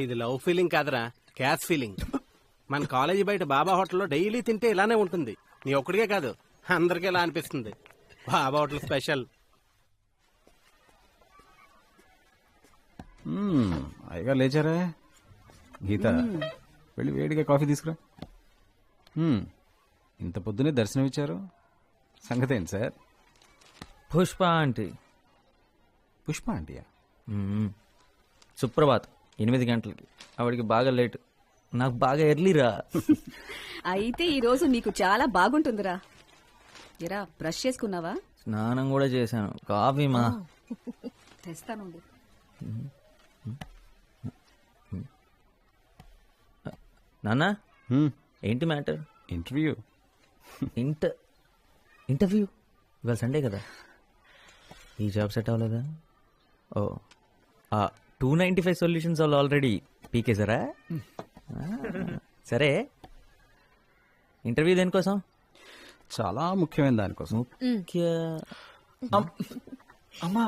ఇది లవ్ ఫీలింగ్ కాదురా, క్యాష్ ఫీలింగ్. మన కాలేజీ బయట బాబా హోటల్లో డైలీ తింటే ఇలానే ఉంటుంది. నీ ఒక్కడికే కాదు, అందరికీ ఇలా అనిపిస్తుంది. బాబా హోటల్ స్పెషల్. అయ్యగా లేచారా? గీత, వెళ్ళి వేడిగా కాఫీ తీసుకురా. ఇంత పొద్దునే దర్శనం ఇచ్చారు, సంగతి ఏంటి సార్? పుష్ప ఆంటీ. పుష్ప ఆంటీయా? సుప్రభాత్ 8 గంటలకి. ఆవిడికి బాగా లేట్, నాకు బాగా ఎర్లీరా. అయితే ఈ రోజు నీకు చాలా బాగుంటుందిరా. ఎరా బ్రష్ చేసుకున్నావా? స్నానం కూడా చేశాను. కాఫీ మా తెస్తాను. నాన్న, ఏంటి మ్యాటర్? ఇంటర్వ్యూ. ఇంటర్వ్యూ ఇవాళ సండే కదా. ఈ జాబ్ సెట్ అవ్వలేదా? ఓ, 295 సొల్యూషన్స్ వాళ్ళు ఆల్రెడీ పీకేసారా? సరే, ఇంటర్వ్యూ దేనికోసం? చాలా ముఖ్యమైన దానికోసం. అమ్మా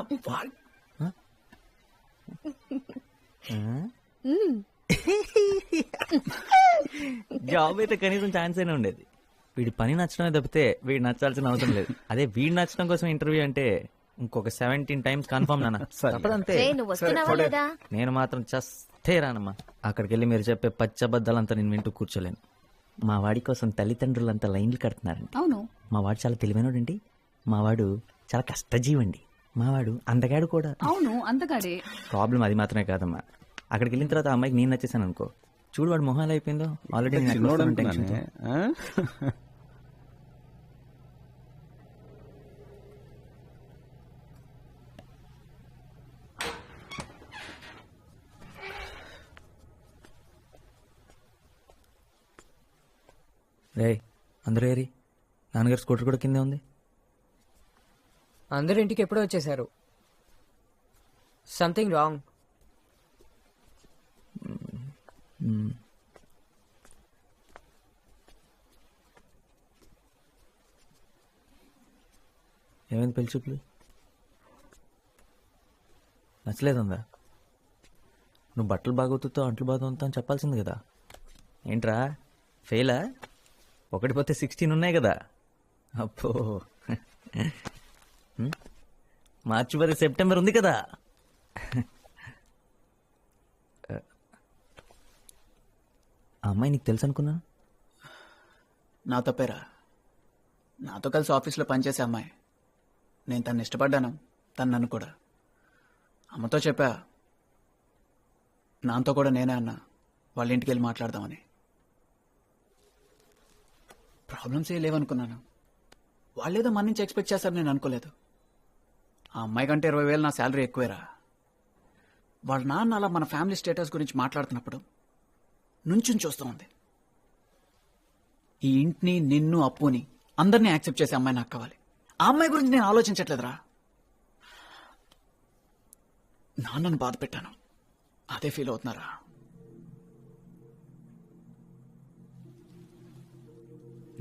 జాబ్ అయితే కనీసం ఛాన్స్ అయినా ఉండేది. వీడి పని నచ్చడమే తప్పితే వీడు నచ్చాల్సిన అవసరం లేదు. అదే వీడు నచ్చడం కోసం ఇంటర్వ్యూ అంటే ఇంకొక 17 టైమ్స్ కన్ఫర్మ్ నాన్న. తప్పదంతే. నేను మాత్రం చస్తే రానమ్మా. అక్కడికి వెళ్ళి మీరు చెప్పే పచ్చబద్దాలంతా నేను వింటూ కూర్చోలేను. మా వాడి కోసం తల్లిదండ్రులంతా లైన్లు కడుతున్నారండి. అవును, మా వాడు చాలా తెలివైనోడండి. మా వాడు చాలా కష్టజీవండి. మా వాడు అందగాడు కూడా. అవును, అందగాడే. ప్రాబ్లం అది మాత్రమే కాదమ్మా. అక్కడికి వెళ్ళిన తర్వాత ఆ అమ్మాయికి నేను నచ్చేసాను అనుకో, చూడు వాడు మొహం ఎలా అయిపోయిందో. Already tension. రే, అందరూ ఏరి? నాన్నగారు స్కూటర్ కూడా కిందే ఉంది. అందరు ఇంటికి ఎప్పుడో వచ్చేసారు. Something wrong. ఏమైంది పెళ్లి చూపులు? నచ్చలేదుందా? నువ్వు బట్టలు బాగోతుతో అంట్లు బాగుతా అని చెప్పాల్సింది కదా. ఏంట్రా ఫెయిలా? 1 పోతే 16 ఉన్నాయి కదా. అప్పో, మార్చి 10 సెప్టెంబర్ ఉంది కదా. ఆ అమ్మాయి నీకు తెలుసు అనుకున్నా? నా తప్పేరా. నాతో కలిసి ఆఫీస్లో పనిచేసే అమ్మాయి. నేను తను ఇష్టపడ్డాను, తను నన్ను కూడా. అమ్మతో చెప్పా, నాతో కూడా నేనే అన్నా వాళ్ళ ఇంటికి వెళ్ళి మాట్లాడదామని. ప్రాబ్లమ్స్ ఏ లేవనుకున్నాను. వాళ్ళేదో మన నుంచి ఎక్స్పెక్ట్ చేస్తారు, నేను అనుకోలేదు. ఆ అమ్మాయి కంటే 20,000 నా శాలరీ ఎక్కువేరా. వాళ్ళ నాన్న అలా మన ఫ్యామిలీ స్టేటస్ గురించి మాట్లాడుతున్నప్పుడు నుంచుని చూస్తూ ఉంది. ఈ ఇంటిని, నిన్ను, అప్పుని అందరినీ యాక్సెప్ట్ చేసే అమ్మాయి నాకు కావాలి. ఆ అమ్మాయి గురించి నేను ఆలోచించట్లేదురా. నాన్నను బాధ పెట్టాను, అదే ఫీల్ అవుతున్నారా.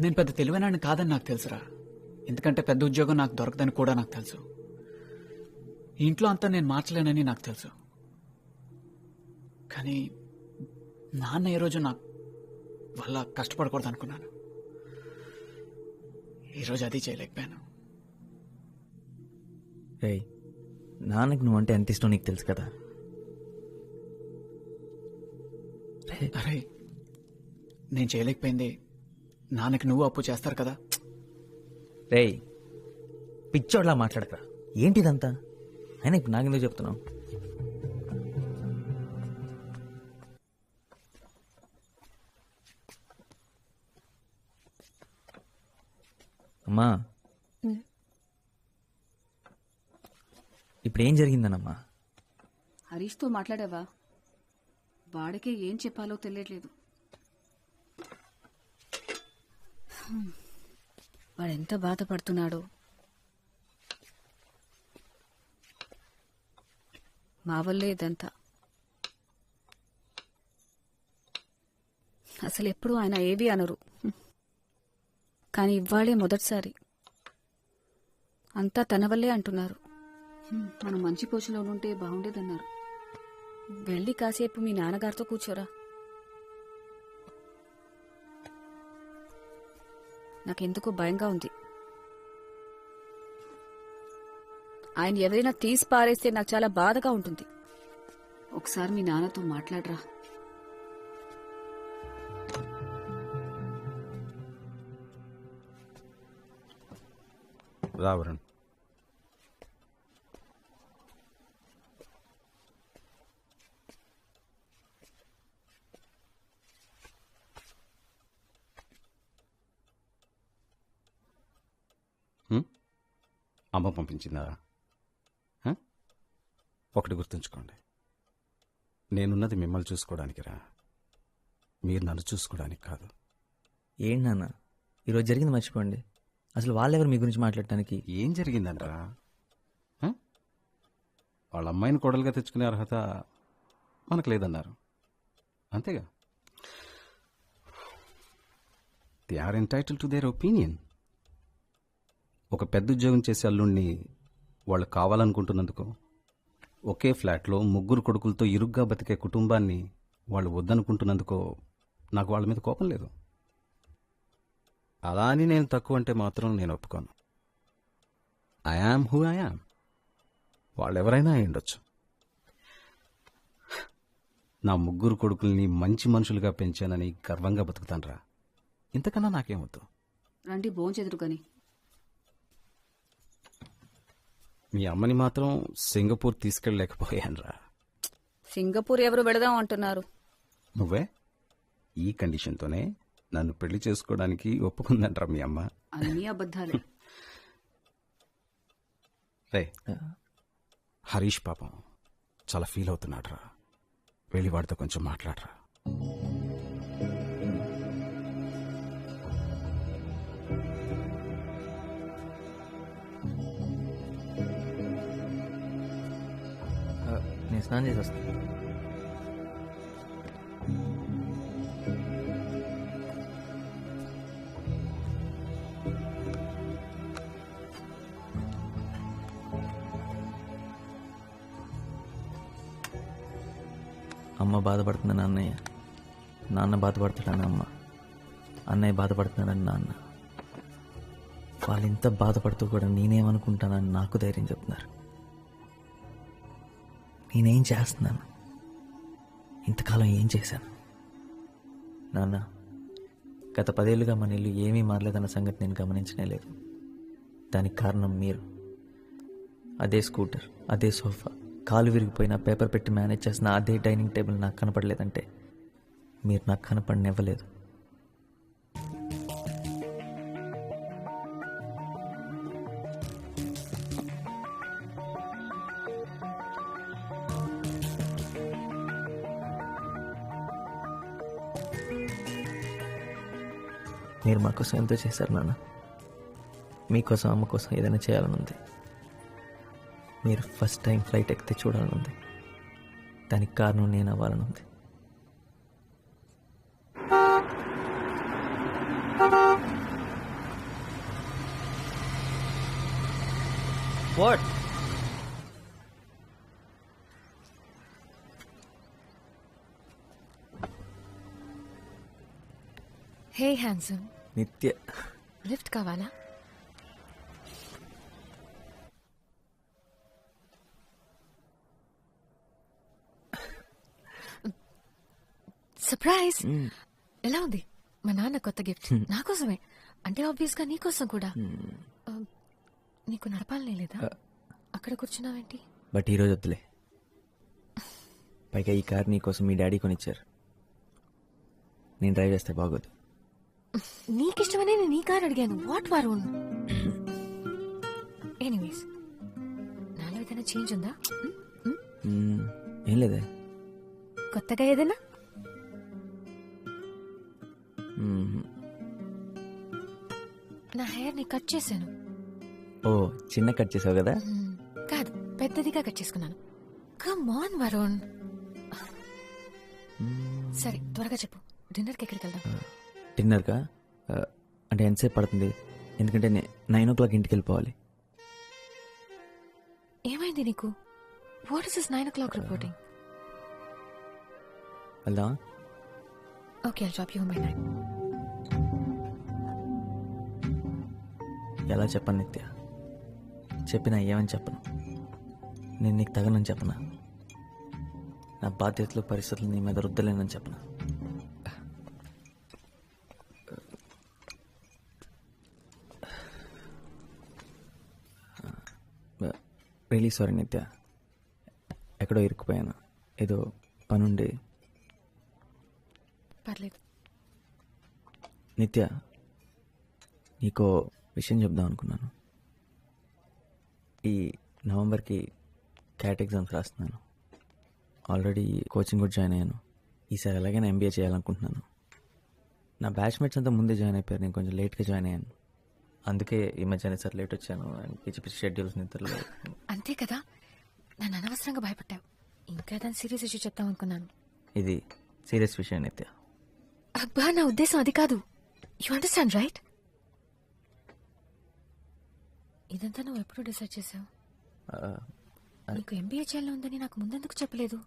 నేను పెద్ద తెలివైనాన్ని కాదని నాకు తెలుసురా. ఎందుకంటే పెద్ద ఉద్యోగం నాకు దొరకదని కూడా నాకు తెలుసు. ఇంట్లో అంతా నేను మార్చలేనని నాకు తెలుసు. కానీ నాన్న ఏ రోజు నాకు వల్ల కష్టపడకూడదు అనుకున్నాను. ఈరోజు అది చేయలేకపోయాను. రేయ్, నాన్నకి నువ్వంటే ఎంత ఇష్టం నీకు తెలుసు కదా. అరే, నేను చేయలేకపోయింది నాన్నకి నువ్వు అప్పు చేస్తారు కదా. రేయ్, పిచ్చోడ్లా మాట్లాడకరా. ఏంటిదంతా? అయినా ఇప్పుడు నాకెందుకు చెప్తున్నావు? అమ్మా ఇప్పుడు ఏం జరిగిందనమ్మా? హరీష్తో మాట్లాడావా? వాడికే ఏం చెప్పాలో తెలియట్లేదు. వాడెంత బాధపడుతున్నాడో. మా వల్లే ఇదంతా. అసలు ఎప్పుడు ఆయన ఏవి అనరు, కానీ ఇవాళే మొదటిసారి అంతా తన వల్లే అంటున్నారు. మనం మంచి పొజిషన్లో ఉంటే బాగుండేదన్నారు. వెళ్ళి కాసేపు మీ నాన్నగారితో కూర్చోరా. నాకెందుకో భయంగా ఉంది. ఆయన ఎవరైనా తీసి పారేస్తే నాకు చాలా బాధగా ఉంటుంది. ఒకసారి మీ నాన్నతో మాట్లాడరా. రావరణ్, అమ్మ పంపించిందా? ఒకటి గుర్తుంచుకోండి, నేనున్నది మిమ్మల్ని చూసుకోవడానికి రా, మీరు నన్ను చూసుకోవడానికి కాదు. ఏంటి నాన్న ఈరోజు జరిగింది మర్చిపోండి. అసలు వాళ్ళెవరు మీ గురించి మాట్లాడటానికి? ఏం జరిగిందంటరా? వాళ్ళ అమ్మాయిని కోడలుగా తెచ్చుకునే అర్హత మనకు లేదన్నారు, అంతేగా. They are entitle to their opinion. ఒక పెద్ద ఉద్యోగం చేసే అల్లుణ్ణి వాళ్ళు కావాలనుకుంటున్నందుకు, ఒకే ఫ్లాట్లో 3 కొడుకులతో ఇరుగ్గా బతికే కుటుంబాన్ని వాళ్ళు వద్దనుకుంటున్నందుకో నాకు వాళ్ళ మీద కోపం లేదు. అలా అని నేను తక్కువ అంటే మాత్రం నేను ఒప్పుకోను. I am who I am. వాళ్ళెవరైనా అయి ఉండొచ్చు. నా 3 కొడుకుల్ని మంచి మనుషులుగా పెంచానని గర్వంగా బతుకుతానరా. ఇంతకన్నా నాకేమవుతూ. రండి భోంచెదురు కానీ. మీ అమ్మని మాత్రం సింగపూర్ తీసుకెళ్ళలేకపోయానురా. సింగపూర్ ఎవరు వెళదాం అంటున్నారు? నువ్వే. ఈ కండిషన్తోనే నన్ను పెళ్లి చేసుకోవడానికి ఒప్పుకుందంటారా మీ అమ్మ? అన్నీ అబద్ధాలే. రే, హరీష్ పాపం చాలా ఫీల్ అవుతున్నాడురా. వెళ్ళి వాడితో కొంచెం మాట్లాడరా. నేను స్నానం చేసి వస్తాను. అమ్మ బాధపడుతుందని అన్నయ్య, నాన్న బాధపడతాడని అమ్మ, అన్నయ్య బాధపడుతున్నాడని నాన్న. వాళ్ళు ఇంత బాధపడుతూ కూడా నేనేమనుకుంటానని నాకు ధైర్యం చెప్తున్నారు. నేనేం చేస్తున్నాను? ఇంతకాలం ఏం చేశాను? నాన్న, గత 10 ఏళ్ళుగా మన ఇల్లు ఏమీ మారలేదన్న సంగతి నేను గమనించనే లేదు. దానికి కారణం మీరు. అదే స్కూటర్, అదే సోఫా, కాలు విరిగిపోయిన పేపర్ పెట్టి మేనేజ్ చేసిన అదే డైనింగ్ టేబుల్ నాకు కనపడలేదంటే మీరు నాకు కనపడనివ్వలేదు. మీరు మా కోసం ఎంతో చేశారు నాన్న. మీకోసం అమ్మ కోసం ఏదైనా చేయాలని ఉంది. మీరు ఫస్ట్ టైం ఫ్లైట్ ఎక్కితే చూడాలని ఉంది. దానికి కారణం నేను అవ్వాలని ఉంది. వాట్? Hey handsome. నిత్య, లిఫ్ట్ కావాలా? సర్ప్రైజ్. ఎలా ఉంది? మా నాన్న కొత్త గిఫ్ట్ నా కోసమే. అంటే ఆబ్వియస్ గా నీకోసం కూడా. నీకు నడపాలనే లేదా? అక్కడ కూర్చున్నావేంటి? బట్ ఈరోజు వద్దులే. పైగా ఈ కార్ నీకోసం మీ డాడీ కొనిచ్చారు. నేను డ్రైవ్ చేస్తే బాగోదు. నీకిష్టమనే నేను నీ కార్ అడిగాను. వాట్ వరుణ్? ఎనీవేస్, నాలో ఏదైనా చేంజ్ ఉందా? ఏం లేదే. కొత్తగా ఏదైనా? నా హెయిర్ ని కట్ చేశాను. ఓ, చిన్న కట్ చేసావు కదా. కాదు, పెద్దదిగా కట్ చేసుకున్నాను. Come on Varun. సరే, త్వరగా చెప్పు. డిన్నర్కి ఎక్కడికి వెళ్దాం? డిన్నర్గా అంటే ఎంతసేపు పడుతుంది? ఎందుకంటే 9 o'clock ఇంటికి వెళ్ళిపోవాలి. ఏమైంది నీకు? What is this 9 o'clock reporting? వెళ్దాం. Okay, I'll drop you by 9. ఎలా చెప్పను నిత్య? చెప్పినా ఏమని చెప్పను. నేను నీకు తగనని చెప్పనా? నా బాధ్యతలు పరిస్థితులు నీ మీద రుద్దలేనని చెప్పనా? రియలీ సారీ నిత్య. ఎక్కడో ఇరుక్కుపోయాను, ఏదో పనుండి. పర్లేదు. నిత్య, నీకో విషయం చెప్దాం అనుకున్నాను. ఈ నవంబర్కి క్యాట్ ఎగ్జామ్స్ రాస్తున్నాను. ఆల్రెడీ కోచింగ్ కూడా జాయిన్ అయ్యాను. ఈసారి ఎలాగైనా MBA చేయాలనుకుంటున్నాను. నా బ్యాచ్మేట్స్ అంతా ముందే జాయిన్ అయిపోయారు, నేను కొంచెం లేట్గా జాయిన్ అయ్యాను. అందుకే ఈ మధ్యనే సార్ లేట్ వచ్చాను. పిచ్చి పిచ్చి షెడ్యూల్స్ నిద్రలో. అంతే కదా, నన్ను అనవసరంగా భయపడ్డావు. ఇంకా ఏదైనా సీరియస్ ఇష్యూ చెప్తాం అనుకున్నాను. ఇది సీరియస్ విషయం నిత్య. అబ్బా, నా ఉద్దేశం అది కాదు. You understand right? ఇదంతా నువ్వు ఎప్పుడు డిసైడ్ చేసావు? నీకు MBA చేయాలని ఉందని నాకు ముందెందుకు చెప్పలేదు?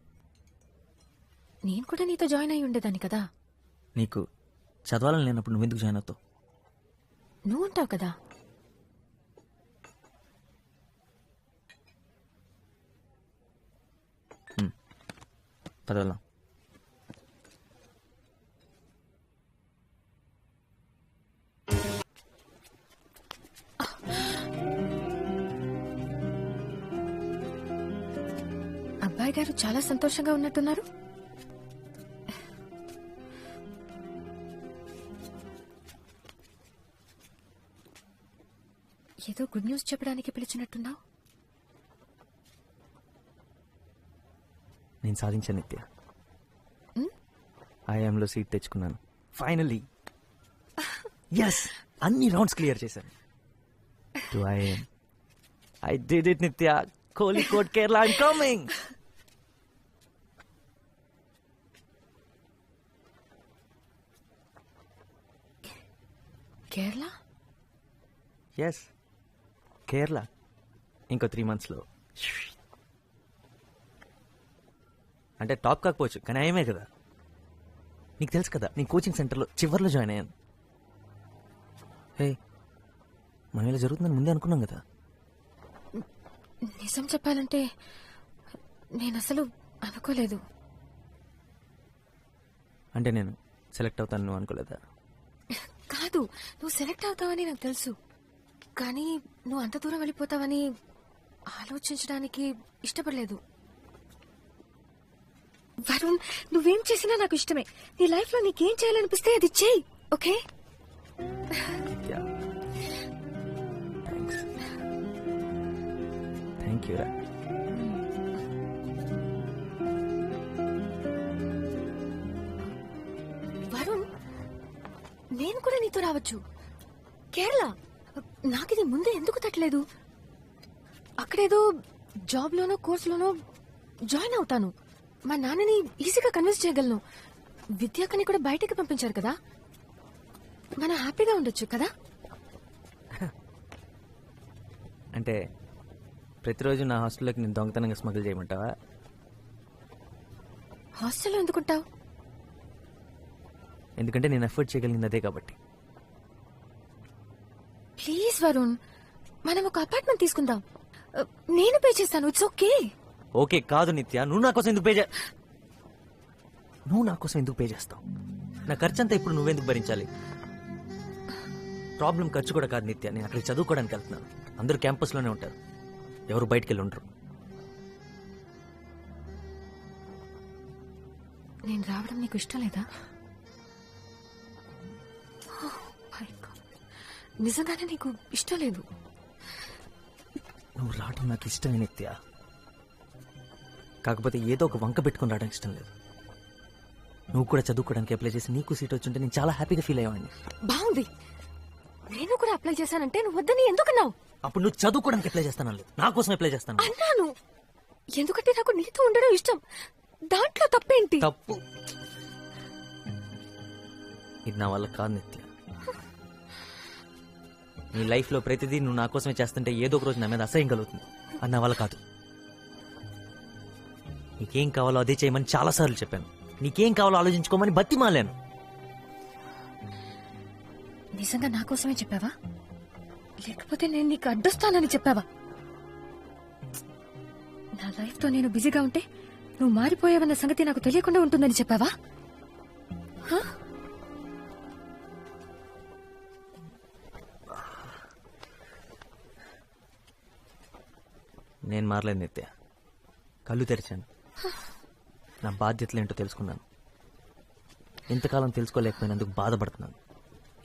నేను కూడా నీతో జాయిన్ అయి ఉండేదాన్ని కదా. నీకు చదవాలని లేనప్పుడు నువ్వెందుకు జాయిన్ అవుతావు? నువ్వు ఉంటావు కదా. పదవల్లా. అబ్బాయి గారు చాలా సంతోషంగా ఉన్నట్టున్నారు. ఏదో గుడ్ న్యూస్ చెప్పడానికి పిలిచినట్టున్నావు. నేను సాధించాను నిత్య. ఐఎంలో సీట్ తెచ్చుకున్నాను ఫైనలీ. ఎస్, అన్ని రౌండ్స్ క్లియర్ చేశాను. To IIM. I did it Nitya. Kozhikode, Kerala, I'm coming. Kerala? Yes, Kerala. ఇంకో 3 monthsలో. అంటే టాప్ కాకపోవచ్చు, కానీ ఆయమే కదా. నీకు తెలుసు కదా, నేను కోచింగ్ సెంటర్లో చివర్లో జాయిన్ అయ్యాను. హే, మనం ఇలా జరుగుతుందని ముందే అనుకున్నాం కదా. నిజం చెప్పాలంటే నేను అసలు అనుకోలేదు. అంటే నేను సెలెక్ట్ అవుతాను నువ్వు అనుకోలేదా? కాదు, నువ్వు సెలెక్ట్ అవుతావని నాకు తెలుసు. కానీ నువ్వు అంత దూరం వెళ్ళిపోతావని ఆలోచించడానికి ఇష్టపడలేదు. వరుణ్, నువ్వేం చేసినా నాకు ఇష్టమే. నీ లైఫ్ లో నీకేం చేయాలనిపిస్తే అది చెయ్యి, ఓకే? థ్యాంక్ యూ రా. వరుణ్, నేను కూడా నీతో రావచ్చు. కేరళ. నాకిది ముందే ఎందుకు తట్టలేదు? అక్కడేదో జాబ్ లోనో కోర్సులోనో జాయిన్ అవుతాను. మా నాన్నని ఈజీగా కన్విన్స్ చేయగలను. విద్యాకని కూడా బయటకి పంపించారు కదా. మనం హ్యాపీగా ఉండొచ్చు కదా. అంటే ప్రతిరోజు నా హాస్టల్లోకి నేను దొంగతనంగా స్మగుల్ చేయమంటావా? హాస్టల్లో ఎందుకుంటావు? ఎందుకంటే నేను ఎఫర్ట్ చేయగలిగింది అదే కాబట్టి. ప్లీజ్ వరుణ్, మనం ఒక అపార్ట్మెంట్ తీసుకుందాం. నేను పే చేస్తాను. It's okay. ఓకే కాదు నిత్య, నువ్వు నా కోసం ఎందుకు పే చేస్తావు? నా ఖర్చంతా ఇప్పుడు నువ్వెందుకు భరించాలి? ప్రాబ్లం ఖర్చు కూడా కాదు నిత్య, నేను అక్కడికి చదువుకోవడానికి వెళ్తున్నాను. అందరూ క్యాంపస్లోనే ఉంటారు, ఎవరు బయటికి వెళ్ళి ఉండరు. నేను రావడం నీకు ఇష్టం లేదా? నిజంగానే నీకు ఇష్టం లేదు. నువ్వు రావడం నాకు ఇష్టమే నిత్య. కాకపోతే ఏదో ఒక వంక పెట్టుకుని రావడం ఇష్టం లేదు. నువ్వు కూడా చదువుకోవడానికి అప్లై చేసి నీకు సీట్ వచ్చింటే నేను చాలా హ్యాపీగా ఫీల్ అయ్యేవాడిని. బాగుంది. నేను కూడా అప్లై చేశానంటే నువ్వు వద్దని ఎందుకన్నావు? అప్పుడు నువ్వు చదువుకోవడానికి అప్లై చేస్తాను లేదు, నా కోసం అప్లై చేస్తాను అన్నాను. ఎందుకంటే నాకు నీతో ఉండడం ఇష్టం. దాంట్లో తప్పేంటి? తప్పు ఇది నా వల్ల కాదు నిత్య. నీ లైఫ్ లో ప్రతిదీ నువ్వు నా కోసమే చేస్తుంటే ఏదో ఒక రోజు నా మీద అసహ్యం కలుగుతుంది. అది నా వల్ల కాదు. నీకేం కావాలో అదే చేయమని చాలాసార్లు చెప్పాను. నీకేం కావాలో ఆలోచించుకోమని బతిమాలాను. నిజంగా నా కోసమే చెప్పావా, లేకపోతే నేను నీకు అడ్డొస్తానని చెప్పావా? నా లైఫ్ తో నేను బిజీగా ఉంటే నువ్వు మారిపోయావన్న సంగతి నాకు తెలియకుండా ఉంటుందని చెప్పావా? హ? నేను మారలేదు నిత్య. కళ్ళు తెరిచాను, నా బాధ్యతలు ఏంటో తెలుసుకున్నాను. ఇంతకాలం తెలుసుకోలేకపోయినందుకు బాధపడుతున్నాను.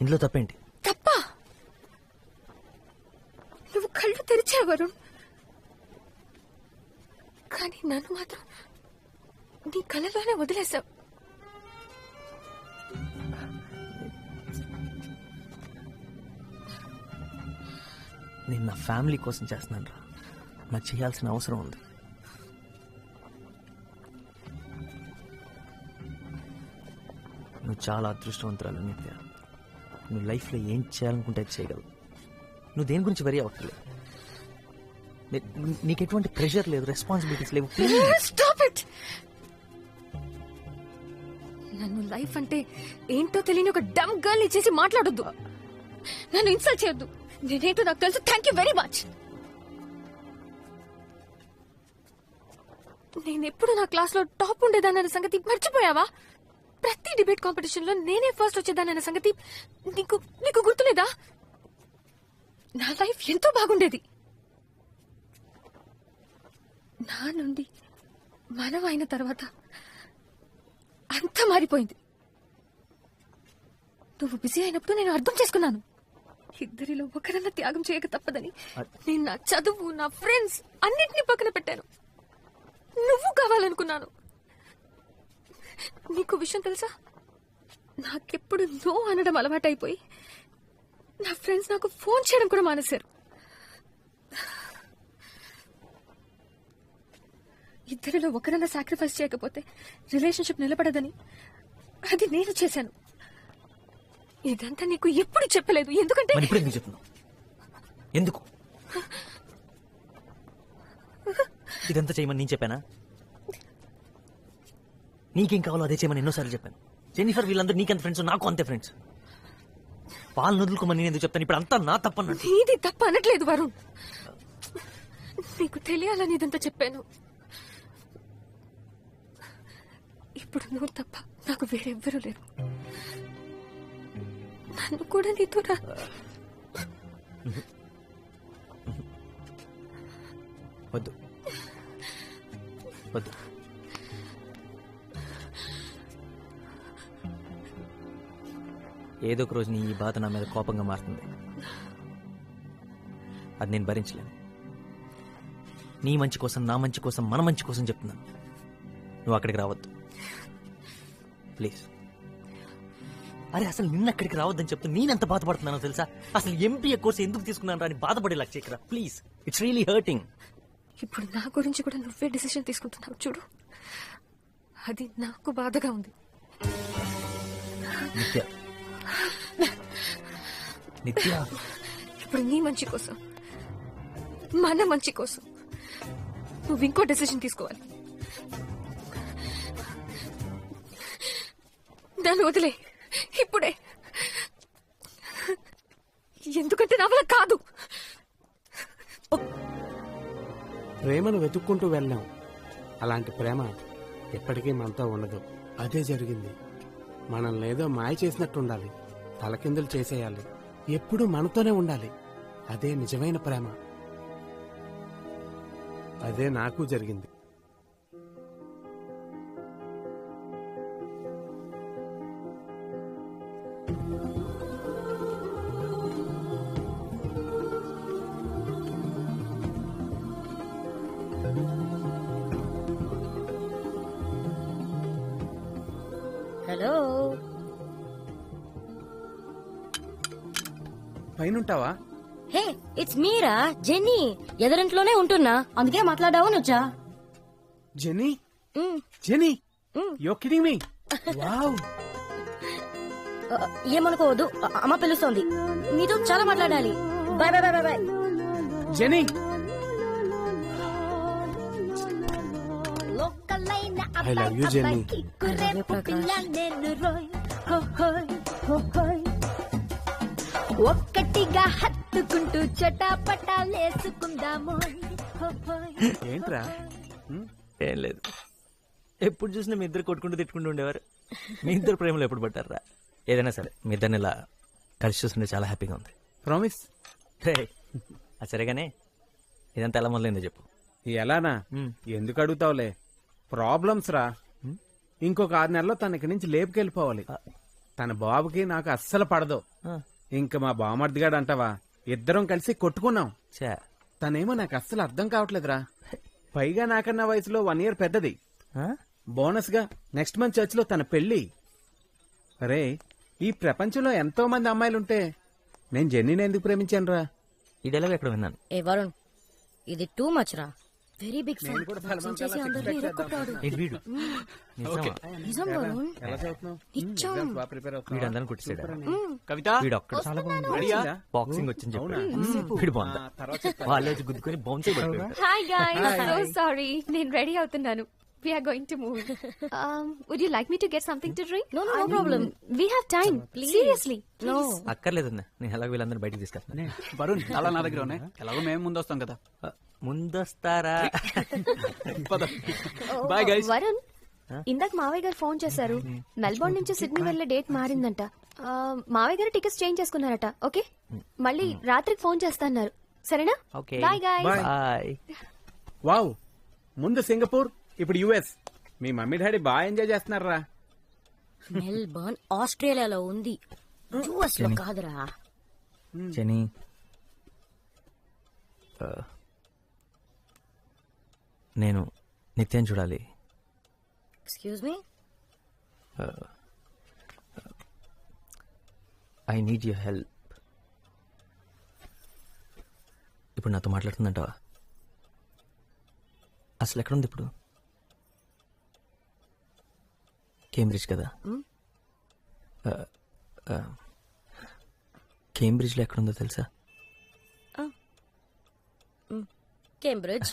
ఇందులో తప్పేంటి? తప్పా? నువ్వు కళ్ళు తెరిచావు వరుణ్, కానీ నన్ను మాత్రం నీ కళ్ళలోనే వదిలేశావు. నేను నా ఫ్యామిలీ కోసం చేస్తున్నాను రా. నాకు చేయాల్సిన అవసరం ఉంది. నువ్వు చాలా అదృష్టవంతురాలు నిత్య. నువ్వు లైఫ్లో ఏం చేయాలనుకుంటే అది చేయగలవు. నువ్వు దేని గురించి వరీ అవ్వట్లేదు. నీకు ఎటువంటి ప్రెషర్ లేదు, రెస్పాన్సిబిలిటీస్ లేవు. Stop it. నన్ను లైఫ్ అంటే ఏంటో తెలియని ఒక డమ్ గర్ల్ చేసి మాట్లాడొద్దు. నన్ను ఇన్సల్ట్ చేయొద్దు. నేనేంటో నాకు తెలుసు. Thank you very much. నేనెప్పుడు నా క్లాస్ లో టాప్ ఉండేదానన్న సంగతి మర్చిపోయావా? ప్రతి డిబేట్ కాంపిటీషన్ లో నేనే ఫస్ట్ వచ్చేదానన్న సంగతి నీకు నీకు గుర్తులేదా? నా లైఫ్ ఎంతో బాగుండేది. నా నుండి మనం అయిన తర్వాత అంతా మారిపోయింది. నువ్వు బిజీ అయినప్పుడు నేను అర్థం చేసుకున్నాను. ఇద్దరిలో ఒకరన్నా త్యాగం చేయక తప్పదని నేను నా చదువు, నా ఫ్రెండ్స్ అన్నింటినీ పక్కన పెట్టాను. నువ్వు కావాలనుకున్నాను. నీకు విషయం తెలుసా, నాకెప్పుడు నో అనడం అలవాటైపోయి నా ఫ్రెండ్స్ నాకు ఫోన్ చేయడం కూడా మానేశారు. ఇద్దరిలో ఒకరన్నా సాక్రిఫైస్ చేయకపోతే రిలేషన్షిప్ నిలబడదని అది నేను చేశాను. ఇదంతా నీకు ఎప్పుడు చెప్పలేదు. ఎందుకంటే ఎందుకు ఇదంతా చేయమని నేను చెప్పానా? నీకేం కావాలో అదే చేయమని ఎన్నోసార్లు చెప్పాను. జెన్నిఫర్ వీళ్ళందరూ నీకెంత ఫ్రెండ్స్, నాకు అంతే ఫ్రెండ్స్. వాళ్ళని వదులుకోమని నేను ఎందుకు చెప్తాను? ఇప్పుడు అంతా నా తప్పన్నట్టు. ఇది తప్ప అనట్లేదు వరుణ్. నీకు తెలియాలని ఇదంతా చెప్పాను. ఇప్పుడు నువ్వు తప్ప నాకు వేరెవ్వరూ లేరు. నన్ను కూడా నీతో వద్దు వద్దు. ఏదో ఒక రోజు నీ ఈ బాధ నా మీద కోపంగా మారుతుంది. అది నేను భరించలేను. నీ మంచి కోసం, నా మంచి కోసం, మన మంచి కోసం చెప్తున్నాను. నువ్వు అక్కడికి రావద్దు ప్లీజ్. అరే అసలు నిన్న అక్కడికి రావద్దని చెప్తే నేనెంత బాధపడుతున్నానో తెలుసా? అసలు ఎంబీఏ కోర్స్ ఎందుకు తీసుకున్నాను రా అని బాధపడేలా చేయకరా ప్లీజ్. It's really hurting. ఇప్పుడు నా గురించి కూడా నువ్వే డిసిషన్ తీసుకుంటున్నావు చూడు. అది నాకు బాధగా ఉంది. నిత్య నిత్య ఇప్పుడు నీ మంచి కోసం, మన మంచి కోసం నువ్వు ఇంకో డెసిషన్ తీసుకోవాలి. దాన్ని వదిలే ఇప్పుడే. ఎందుకంటే నా వల్ల కాదు. ప్రేమను వెతుక్కుంటూ వెళ్ళాం. అలాంటి ప్రేమ ఎప్పటికీ మనతో ఉండదు. అదే జరిగింది. మనల్ని ఏదో మాయ చేసినట్టు ఉండాలి, తలకిందులు చేసేయాలి, ఎప్పుడూ మనతోనే ఉండాలి. అదే నిజమైన ప్రేమ. అదే నాకు జరిగింది. పైన ఉంటావా? Hey it's Meera jenny. ఎదురింట్లోనే ఉంటున్నా, అందుకే మాట్లాడావని వచ్చా. Jenny Jenny you kidding me? Wow. ఏమనుకోవద్దు, అమ్మ పిలుస్తోంది. నీతో చాలా మాట్లాడాలి. Bye bye bye bye. Jenny I love you Jenny. ఒక్కటిగా హత్తుకుంటూ చటాపటాలేసుకుందాము. ఏంట్రా? ఏం లేదు, ఎప్పుడు చూసినా మీ ఇద్దరు కొట్టుకుంటూ తిట్టుకుంటూ ఉండేవారు. మీ ఇద్దరు ప్రేమలో ఎప్పుడు పట్టారా? ఏదైనా సరే మీ ఇద్దరిని ఇలా కలిసి చూస్తుంటే చాలా హ్యాపీగా ఉంది. ప్రామిస్. అది సరేగానే ఇదంతా ఎలా మొదలైందో చెప్పు. ఎలానా? ఎందుకు అడుగుతావులే, ప్రాబ్లమ్స్ రా. ఇంకొక 6 నెలల్లో తన ఇక్కడి నుంచి లేపుకెళ్ళిపోవాలి. తన బాబుకి నాకు అస్సలు పడదు. ఇంకా మా బామర్దిగాడు అంటావా, ఇద్దరం కలిసి కొట్టుకున్నాం. తనేమో నాకు అస్సలు అర్థం కావట్లేదురా. పైగా నాకన్నా వయసులో 1 year పెద్దది. బోనస్ గా నెక్స్ట్ మంత్ చర్చ్ లో తన పెళ్లి. అరే, ఈ ప్రపంచంలో ఎంతో మంది అమ్మాయిలుంటే నేను జెన్నీని ఎందుకు ప్రేమించాను రా? ఈ డైలాగ్ ఎక్కడ విన్నాను. ఏ వరుణ్, ఇది టూ మచ్ రా. Very big fan. చేసి అందరినీ ఇరక్కొట్టాడు. నిజం వరుణ్, నిజం. వీడందరిని కొట్టేసాడు. కవిత, వీడు ఒక్కడు బాక్సింగ్ వచ్చింది చెప్పాడు. వీడు బాగుందా? వాళ్ళే గుద్దుకొని బౌన్స్ అయిపోయాడు. Hi guys, so sorry. నేను రెడీ అవుతున్నాను. We are going to move. Would you like me to get something to drink? No problem. We have time. Seriously. No. అక్కర్లేదన్నా, నేను ఎలాగో వీళ్ళందరినీ బయటకు తీసుకెళ్తాను. వరుణ్, అలా నా దగ్గర ఉన్నాయి. ఎలాగో మేము ముందు వస్తాం కదా. ముందొస్తారా? Bye guys. వరుణ్, ఇందాక మావయ్య గారు ఫోన్ చేశారు. మెల్బోర్న్ నుంచి సిడ్నీ వెళ్లే డేట్ మారిందంట. మావయ్య గారు టికెట్స్ చేంజ్ చేసుకున్నారట. ఓకే, మళ్ళీ రాత్రికి ఫోన్ చేస్తాన్నారు. సరేనా? Bye guys. బాయ్. వావ్, ముందు సింగపూర్, ఇప్పుడు యుఎస్. మీ మమ్మీ డాడీ బాగా ఎంజాయ్ చేస్తున్నారా? మెల్బర్న్ ఆస్ట్రేలియాలో ఉంది, యుఎస్ లో కాదురా. జెనీ, నేను నిత్యం చూడాలి. Excuse me. I need your help. ఇప్పుడు నాతో మాట్లాడుతుందంటావా? అసలు ఎక్కడుంది ఇప్పుడు? కేంబ్రిడ్జ్ కదా. కేంబ్రిడ్జ్లో ఎక్కడుందో తెలుసా? కేంబ్రిడ్జ్.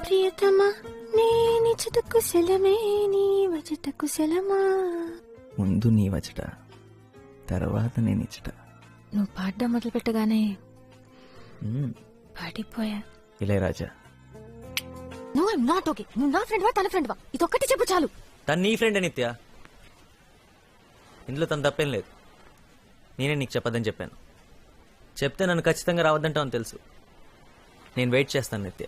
ప్రియతమా, నేను ఇచ్చట కుశలమే, నీ వచ్చట కుశలమా. ముందు నీ వచ్చట, తర్వాత నేను ఇచ్చట. నువ్వు పాడడం మొదలు పెట్టగానే పాడిపోయా. Ilaiyaraaja. No, I'm not okay. నువ్వు నా ఫ్రెండ్ వా, తన ఫ్రెండ్ వా, ఇది ఒక్కటి చెప్పు చాలు. తను నీ ఫ్రెండ్ నిత్య, ఇందులో తను తప్పేం లేదు. నేనే నీకు చెప్పదని చెప్పాను. చెప్తే నన్ను ఖచ్చితంగా రావద్దంటావు అని తెలుసు. నేను వెయిట్ చేస్తాను నిత్య.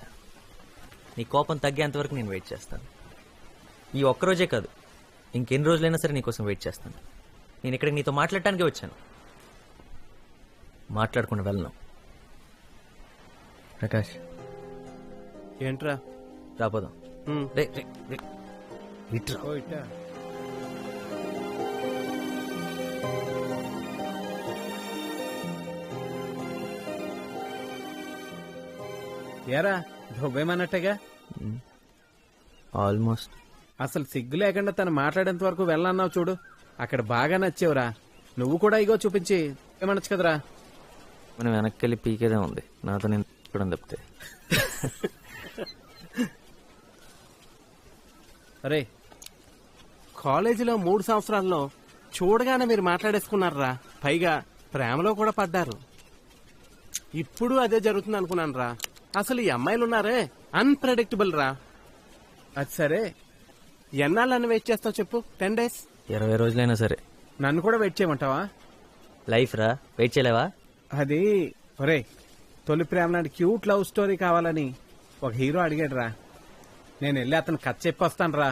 నీ కోపం తగ్గేంతవరకు నేను వెయిట్ చేస్తాను. ఈ ఒక్కరోజే కాదు, ఇంకెన్ని రోజులైనా సరే నీకోసం వెయిట్ చేస్తాను. నేను ఇక్కడికి నీతో మాట్లాడటానికే వచ్చాను, మాట్లాడకుండా వెళ్ళను. ప్రకాష్, ఏంట్రా? రాపోదాం. రే రే రే, ఇట్రా. ఏరా, ధొబ్బేమన్నట్టుగా? ఆల్మోస్ట్. అసలు సిగ్గు లేకుండా తను మాట్లాడేంత వరకు వెళ్ళన్నావు చూడు, అక్కడ బాగా నచ్చేవురా. నువ్వు కూడా ఇగో చూపించి ఏమనొచ్చు కదరా. మనం వెనక్కి వెళ్ళి పీకేదే ఉంది, నాతో నేను చూడడం తప్పితే. అరే, కాలేజీలో 3 సంవత్సరాల్లో చూడగానే మీరు మాట్లాడేసుకున్నారా. పైగా ప్రేమలో కూడా పడ్డారు. ఇప్పుడు అదే జరుగుతుంది అనుకున్నాను రా. అసలు ఈ అమ్మాయిలు ఉన్నారే, అన్ప్రెడిక్టబుల్ రా. అది సరే, ఎన్నాళ్ళని వెయిట్ చేస్తావు చెప్పు? 10 days, 20 రోజులైనా సరే. నన్ను కూడా వెయిట్ చేయమంటావా? లైఫ్ రా, వెయిట్ చేయలేవా? అది ఒరే, తొలి ప్రేమ నాటి క్యూట్ లవ్ స్టోరీ కావాలని ఒక హీరో అడిగాడు రా. నేను వెళ్ళి అతను కథ చెప్పి వస్తాను రా.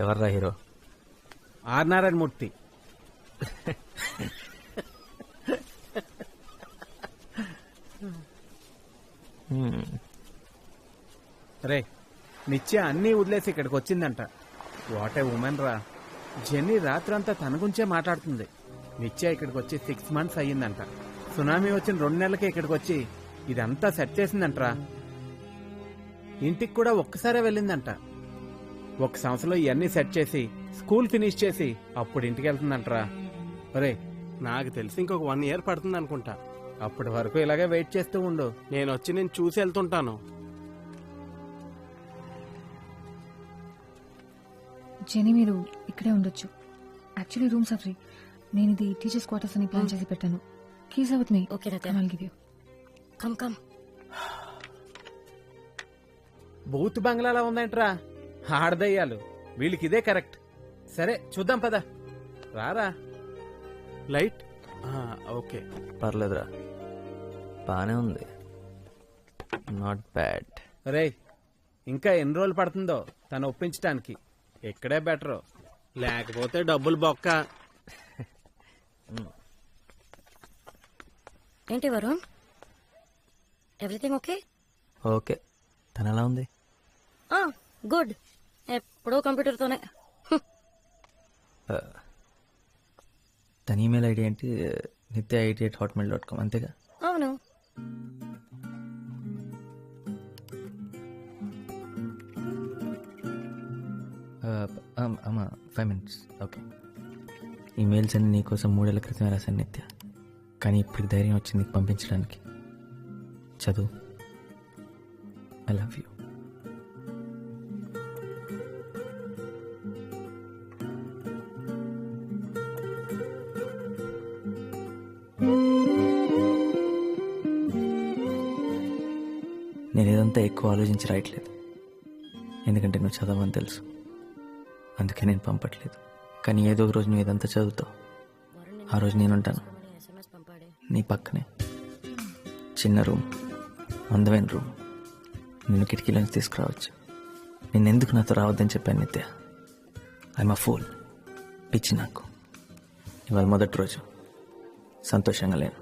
ఎవర్రా హీరో? ఆర్ నారాయణ మూర్తి. రే, నిత్య అన్నీ వదిలేసి ఇక్కడికి వచ్చిందంట. వాట్ ఏ ఉమెన్ రా. జెన్నీ రాత్రంతా తన గురించే మాట్లాడుతుంది. నిత్య ఇక్కడికి వచ్చి 6 months అయ్యిందంట. సునామీ వచ్చిన 2 నెలలకే ఇక్కడికి వచ్చి ఇదంతా సెట్ చేసిందంటరా. ఇంటికి కూడా ఒక్కసారే వెళ్ళిందంట. 1 సంవత్సరంలో ఇవన్నీ సెట్ చేసి స్కూల్ ఫినిష్ చేసి అప్పుడు ఇంటికి వెళ్తుందంటరా. ఒరే, నాకు తెలిసి ఇంకొక 1 year పడుతుంది అనుకుంటా. అప్పటి వరకు ఇలాగే వెయిట్ చేస్తూ ఉండు. నేను చూసి వెళ్తుంటాను. జెనీ మీరు ఇక్కడే ఉండొచ్చు. Actually rooms are free. నేను ఇది టీచర్స్ క్వార్టర్స్ అని ప్లాన్ చేసి పెట్టాను. Keys with me. Okay I'll give you. కమ్ బూత్ బంగ్లాలా ఉందంటరా. ఆడదయ్యాలు. వీళ్ళకి ఇదే కరెక్ట్. సరే చూద్దాం పద. రారా. లైట్ ఓకే, పర్లేదురా, బాగానే ఉంది. Not bad. రేయ్, ఇంకా ఎన్ని రోజులు పడుతుందో తను ఒప్పించడానికి. ఇక్కడే బెటరు. లేకపోతే డబ్బులు బొక్క. ఏంటి వరుణ్, ఎవ్రీథింగ్ ఓకే? ఓకే. తను ఎలా ఉంది? గుడ్. ఎప్పుడో కంప్యూటర్తోనే. తన ఈమెయిల్ ఐడి ఏంటి? nithya88@hotmail.com అంతేగా? అవును. అమ్మా 5 minutes. ఓకే. ఈమెయిల్స్ అన్ని నీకోసం 3 ఏళ్ల క్రితమే రాశాను నిత్య. కానీ ఇప్పుడు ధైర్యం వచ్చింది నీకు పంపించడానికి. చదువు. I love you. నేను ఇదంతా ఎక్కువ ఆలోచించి రాయట్లేదు, ఎందుకంటే నువ్వు చదవని తెలుసు. అందుకే నేను పంపట్లేదు. కానీ ఏదో ఒక రోజు నువ్వు ఇదంతా చదువుతావు. ఆ రోజు నేనుంటాను నీ పక్కనే. చిన్న రూమ్, అందమైన రూమ్. నేను కిటికీలోంచి తీసుకురావచ్చు. నేనెందుకు నాతో రావద్దని చెప్పాను నిత్య. I'm a fool. పిచ్చి నాకు. ఇవాళ మొదటి రోజు. సంతోషంగా లేను.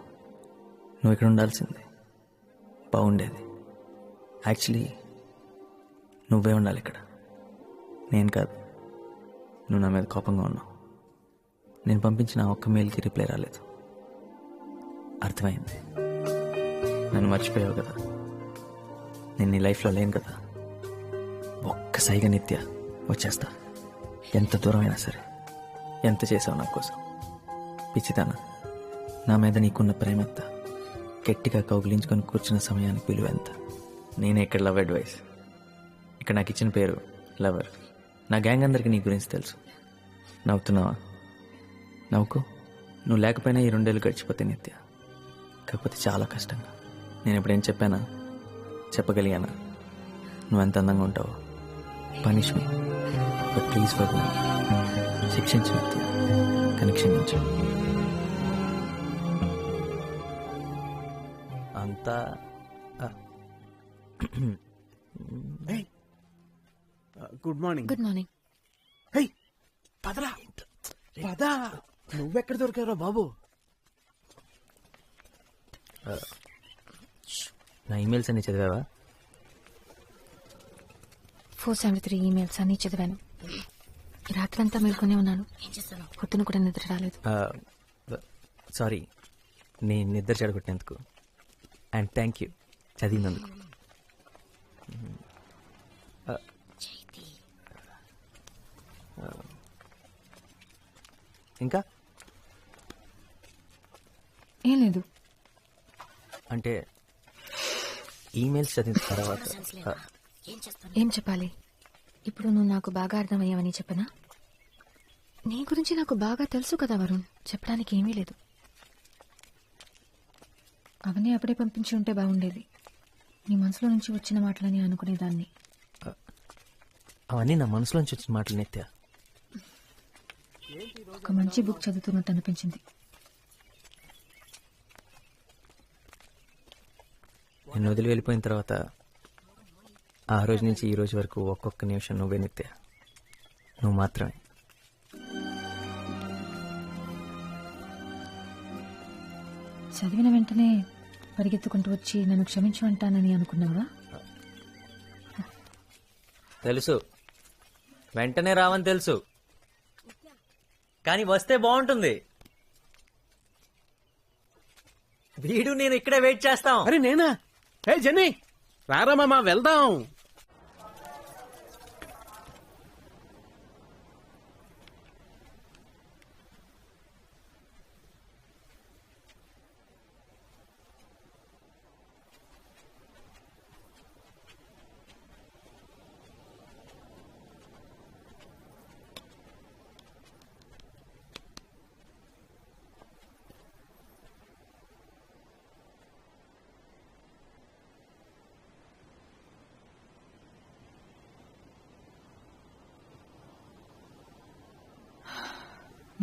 నువ్వు ఇక్కడ ఉండాల్సిందే. బాగుండేది. యాక్చువల్లీ నువ్వే ఉండాలి ఇక్కడ, నేను కాదు. నువ్వు నా మీద కోపంగా ఉన్నావు. నేను పంపించిన ఒక్క మెయిల్కి రిప్లై రాలేదు. అర్థమైంది. నన్ను మర్చిపోయావు కదా. నేను నీ లైఫ్లో లేను కదా. ఒక్కసారిగా నిత్య వచ్చేస్తా. ఎంత దూరమైనా సరే. ఎంత చేసావు నా కోసం. పిచ్చితానా. నా మీద నీకున్న ప్రేమ ఎంత. గట్టిగా కౌగిలించుకొని కూర్చున్న సమయానికి విలువ ఎంత. నేనే ఇక్కడ లవ్ అడ్వైస్. ఇక్కడ నాకు ఇచ్చిన పేరు లవర్. నా గ్యాంగ్ అందరికీ నీ గురించి తెలుసు. నవ్వుతున్నావా? నవ్వుకో. నువ్వు లేకపోయినా ఈ 2 ఏళ్ళు గడిచిపోతే నిత్య. కాకపోతే చాలా కష్టంగా. నేను ఎప్పుడేం చెప్పానా, చెప్పగలిగానా? నువ్వెంత అందంగా ఉంటావో. Punish me, but please for me. శిక్షించు నిత్య, కానీ క్షమించు. అంతా గుడ్ మార్నింగ్. Good morning. పదరా పదా. నువ్వెక్కడ దొరికారా బాబు? నా ఈమెయిల్స్ అన్ని చదివావా? 473 ఈమెయిల్స్ అన్ని చదివాను. రాత్రంతా మేల్కొనే ఉన్నాను. పొద్దున కూడా నిద్ర రాలేదు. సారీ, నేను నిద్ర చెడగొట్టినందుకు. అండ్ థ్యాంక్ యూ చదివినందుకు. ఇంకా ఏం లేదు. అంటే ఈమెయిల్స్ చదివిన తర్వాత ఏం చెప్పాలి? ఇప్పుడు నువ్వు నాకు బాగా అర్థమయ్యావని చెప్పనా? నీ గురించి నాకు బాగా తెలుసు కదా వరుణ్. చెప్పడానికి ఏమీ లేదు. అవన్నీ అప్పుడే పంపించి ఉంటే బాగుండేది. నీ మనసులో నుంచి వచ్చిన మాటలని అనుకునేదాన్ని. అవన్నీ నా మనసులోంచి వచ్చిన మాటలు నిత్య. ఒక మంచి బుక్ చదువుతున్నట్టు అనిపించింది. నేను వదిలి వెళ్ళిపోయిన తర్వాత ఆ రోజు నుంచి ఈ రోజు వరకు ఒక్కొక్క నిమిషం నువ్వే నిత్య. నువ్వు మాత్రమే. చదివిన వెంటనే పరిగెత్తుకుంటూ వచ్చి నన్ను క్షమించు అంటానని అనుకున్నావా? తెలుసు, వెంటనే రావని తెలుసు, కానీ వస్తే బాగుంటుంది. వీడు నేను ఇక్కడే వెయిట్ చేస్తాం. అరే నేనా? హే జెన్నీ, రారా మామ వెళ్దాం.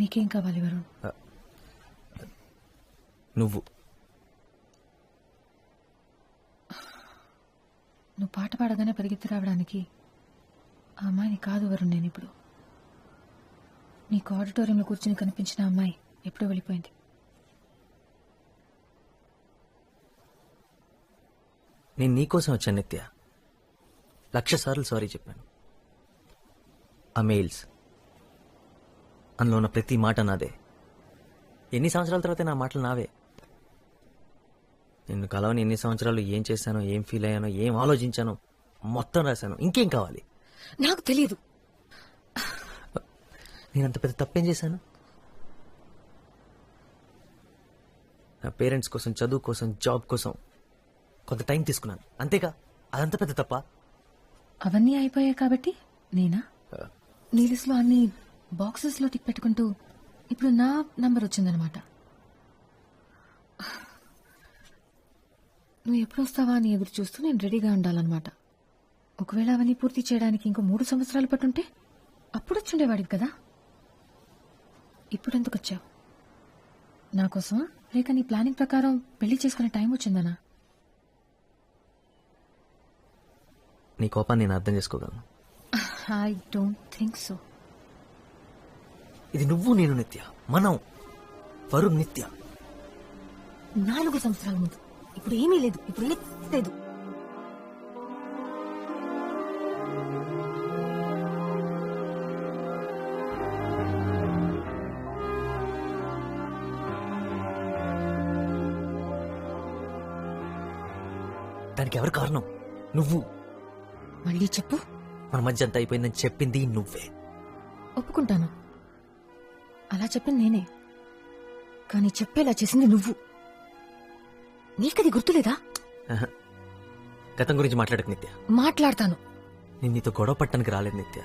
నీకేం కావాలి వరుణ్? నువ్వు పాట పాడగానే పరిగెత్తి రావడానికి ఆ అమ్మాయిని కాదు వరుణ్. నేను ఇప్పుడు నీకు ఆడిటోరియంలో కూర్చుని కనిపించిన అమ్మాయి ఎప్పుడో వెళ్ళిపోయింది. నేను నీకోసం వచ్చాను నిత్య. 1,00,000 సార్లు సారీ చెప్పాను. ఆ మెయిల్స్, అందులో ఉన్న ప్రతి మాట నాదే. ఎన్ని సంవత్సరాల తర్వాత నా మాటలు నావే. నిన్ను కలవని ఎన్ని సంవత్సరాలు ఏం చేశానో, ఏం ఫీల్ అయ్యానో, ఏం ఆలోచించానో మొత్తం రాశాను. ఇంకేం కావాలి? నాకు తెలియదు. నేనంత పెద్ద తప్పేం చేశాను? నా పేరెంట్స్ కోసం, చదువు కోసం, జాబ్ కోసం కొంత టైం తీసుకున్నాను, అంతేగా. అదంత పెద్ద తప్ప? అవన్నీ అయిపోయాయి కాబట్టి నేనా నీ లిస్ట్లో అన్ని బాక్సెస్లో టిక్ పెట్టుకుంటూ ఇప్పుడు నా నంబర్ వచ్చిందనమాట. నువ్వు ఎప్పుడు వస్తావా అని ఎదురు చూస్తూ నేను రెడీగా ఉండాలన్నమాట. ఒకవేళ అవన్నీ పూర్తి చేయడానికి ఇంకో 3 సంవత్సరాలు పట్టుంటే అప్పుడు వచ్చుండేవాడివి కదా. ఇప్పుడు ఎందుకు వచ్చావు? నా కోసమా, లేక నీ ప్లానింగ్ ప్రకారం పెళ్లి చేసుకునే టైం వచ్చిందనా? నీ కోపాన్ని నేను అర్థం చేసుకోగలను. I don't think so. ఇది నువ్వు నేను నిత్య, మనం వరుణ్ నిత్య. 4 సంవత్సరాల ముందు. ఇప్పుడు ఏమీ లేదు. ఇప్పుడు ఏమీ లేదు. దానికి ఎవరు కారణం? నువ్వు. మళ్ళీ చెప్పు. మన మధ్య అంతా అయిపోయిందని చెప్పింది నువ్వే. ఒప్పుకుంటాను, అలా చెప్పింది నేనే. కానీ చెప్పేలా చేసింది నువ్వు. నీకది గుర్తులేదా? గతం గురించి మాట్లాడకు నిత్య. మాట్లాడతాను. నేను నీతో గొడవ పట్టడానికి రాలేదు నిత్య.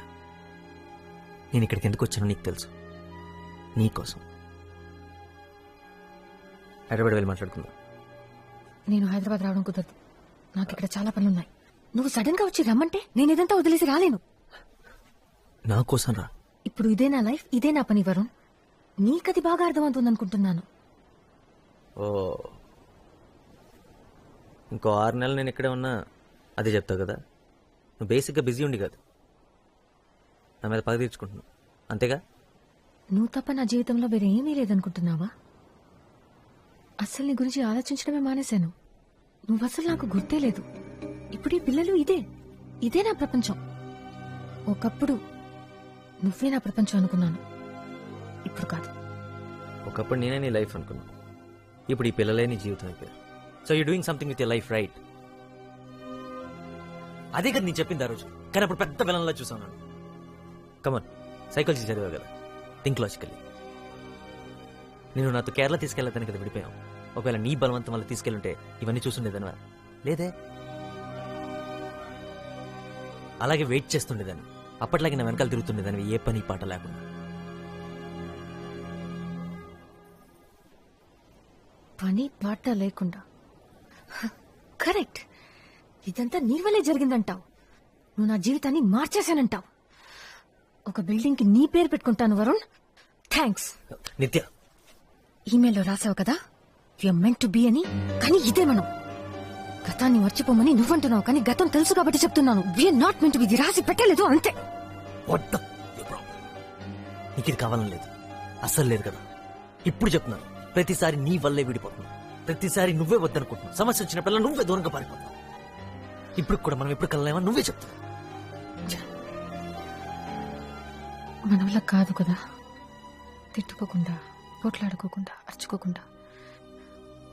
నేను ఇక్కడికి ఎందుకు వచ్చానో నీకు తెలుసు. నీకోసం. హైదరాబాద్ వెళ్ళి మాట్లాడుకుందాం. నేను హైదరాబాద్ రావడం కుదరదు. నాకు ఇక్కడ చాలా పనులున్నాయి. నువ్వు సడన్ గా వచ్చి రమ్మంటే నేను ఇదంతా వదిలేసి రాలేను. నా కోసం రా. ఇప్పుడు ఇదే నా లైఫ్, ఇదే నా పని వరుణ్. నీకది బాగా అర్థమవుతుంది అనుకుంటున్నాను. ఓ, ఇంకో 6 నెలలు నేను ఇక్కడే ఉన్నా అదే చెప్తావు కదా. నువ్వు బేసిక్గా బిజీ ఉండి కాదు, నా మీద పగ తీర్చుకుంటున్నావు, అంతేగా? నువ్వు తప్ప నా జీవితంలో వేరే ఏమీ లేదనుకుంటున్నావా? అసలు నీ గురించి ఆలోచించడమే మానేశాను. నువ్వు అసలు నాకు గుర్తే లేదు. ఇప్పుడు ఈ పిల్లలు ఇదే నా ప్రపంచం. ఒకప్పుడు నువ్వే నా ప్రపంచం అనుకున్నాను, ఇప్పుడు కాదు. ఒకప్పుడు నేనే నీ లైఫ్ అనుకున్నాను, ఇప్పుడు ఈ పిల్లలే నీ జీవితం అయిపోయారు. So you doing something with your life, right? అదే కదా నేను చెప్పింది ఆ రోజు, కానీ అప్పుడు పెద్ద విలన్లా చూసాను. కమన్, సైకాలజీ చదివా కదా, థింక్ లాజికల్లీ. నేను నాతో కేరళ తీసుకెళ్ళదని కదా విడిపోయాం. ఒకవేళ నీ బలవంతం వల్ల తీసుకెళ్ళుంటే ఇవన్నీ చూస్తుండేదనివా? లేదే. అలాగే వెయిట్ చేస్తుండేదాన్ని, అప్పట్లాగే నా వెనకాల తిరుగుతుండేదాన్ని, ఏ పని పాట లేకుండా. పని పాట లేకుండా? కరెక్ట్. ఇదంతా నీ వల్లే జరిగిందంటావు. నువ్వు నా జీవితాన్ని మార్చేశానంటావు. ఒక బిల్డింగ్ కి నీ పేరు పెట్టుకుంటాను వరుణ్. థ్యాంక్స్. నిత్య, ఈమెయిల్లో రాసావు కదా యూఆర్ మెంట్ టు బి అని. కానీ ఇదే మనం. గతాన్ని మర్చిపోమని నువ్వంటున్నావు, కానీ గతం తెలుసు కాబట్టి చెప్తున్నాను. We're not meant to be. రాసి పెట్టలేదు, అంతే. నీకు ఇది కావాలని లేదు, అస్సలు లేదు కదా. ఇప్పుడు చెప్తున్నాను, ప్రతిసారి నీ వల్లే విడిపోతున్నావు, ప్రతిసారి నువ్వే వద్దనుకుంటున్నావు, సమస్య వచ్చినప్పుడల్లా నువ్వే దూరంగా పారిపోతున్నావు. ఇప్పుడు కూడా మనం ఎప్పుడు కలలేమని నువ్వే చెప్తున్నావు. మన వల్ల కాదు కదా, తిట్టుకోకుండా, పోట్లాడుకోకుండా, అరుచుకోకుండా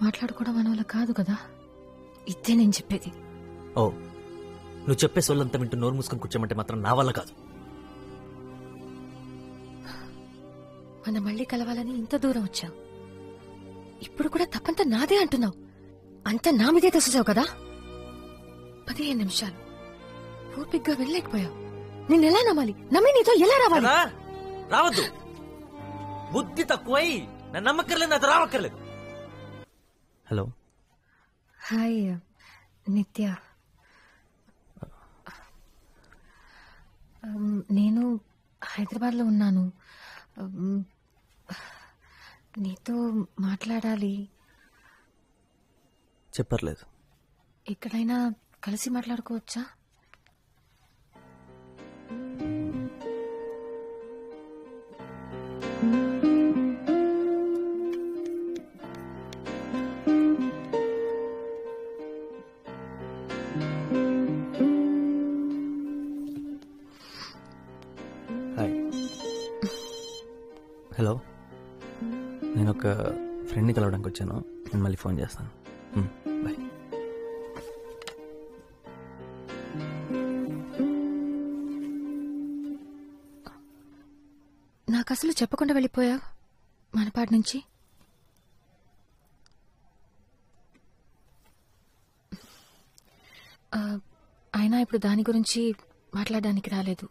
మాట్లాడుకోవడం మన వల్ల కాదు కదా. ఇదే నేను చెప్పేది. ఓ, నువ్వు చెప్పే సోళ్ళంతా వింటూ నోరు మూసుకొని కూర్చోమంటే మాత్రం నా వల్ల కాదు. మనం మళ్ళీ కలవాలని ఇంత దూరం వచ్చావు, ఇప్పుడు కూడా తప్పంతా నాదే అంటున్నావు. అంతా నా మీదే తెచ్చావు కదా. 15 నిమిషాలు ఓపిగ్గా వెళ్ళలేకపోయావు. నేనెలా నమ్మాలి? నమ్మి నీతో ఎలా రావాలి? రావద్దు, బుద్ధి తక్కువై నన్ను నమ్మక్కర్లేదు, నాతో రావక్కర్లేదు. హలో, హాయ్ నిత్య. నేను హైదరాబాద్లో ఉన్నాను. నీతో మాట్లాడాలి. చెప్పర్లేదు. ఎక్కడైనా కలిసి మాట్లాడుకోవచ్చా? హాయ్. హలో, నేను ఒక ఫ్రెండ్ని కలవడానికి వచ్చాను. నేను మళ్ళీ ఫోన్ చేస్తాను. బాయ్. నాకు అసలు చెప్పకుండా వెళ్ళిపోయావు మనపాటి నుంచి. అయినా ఇప్పుడు దాని గురించి మాట్లాడడానికి రాలేదు.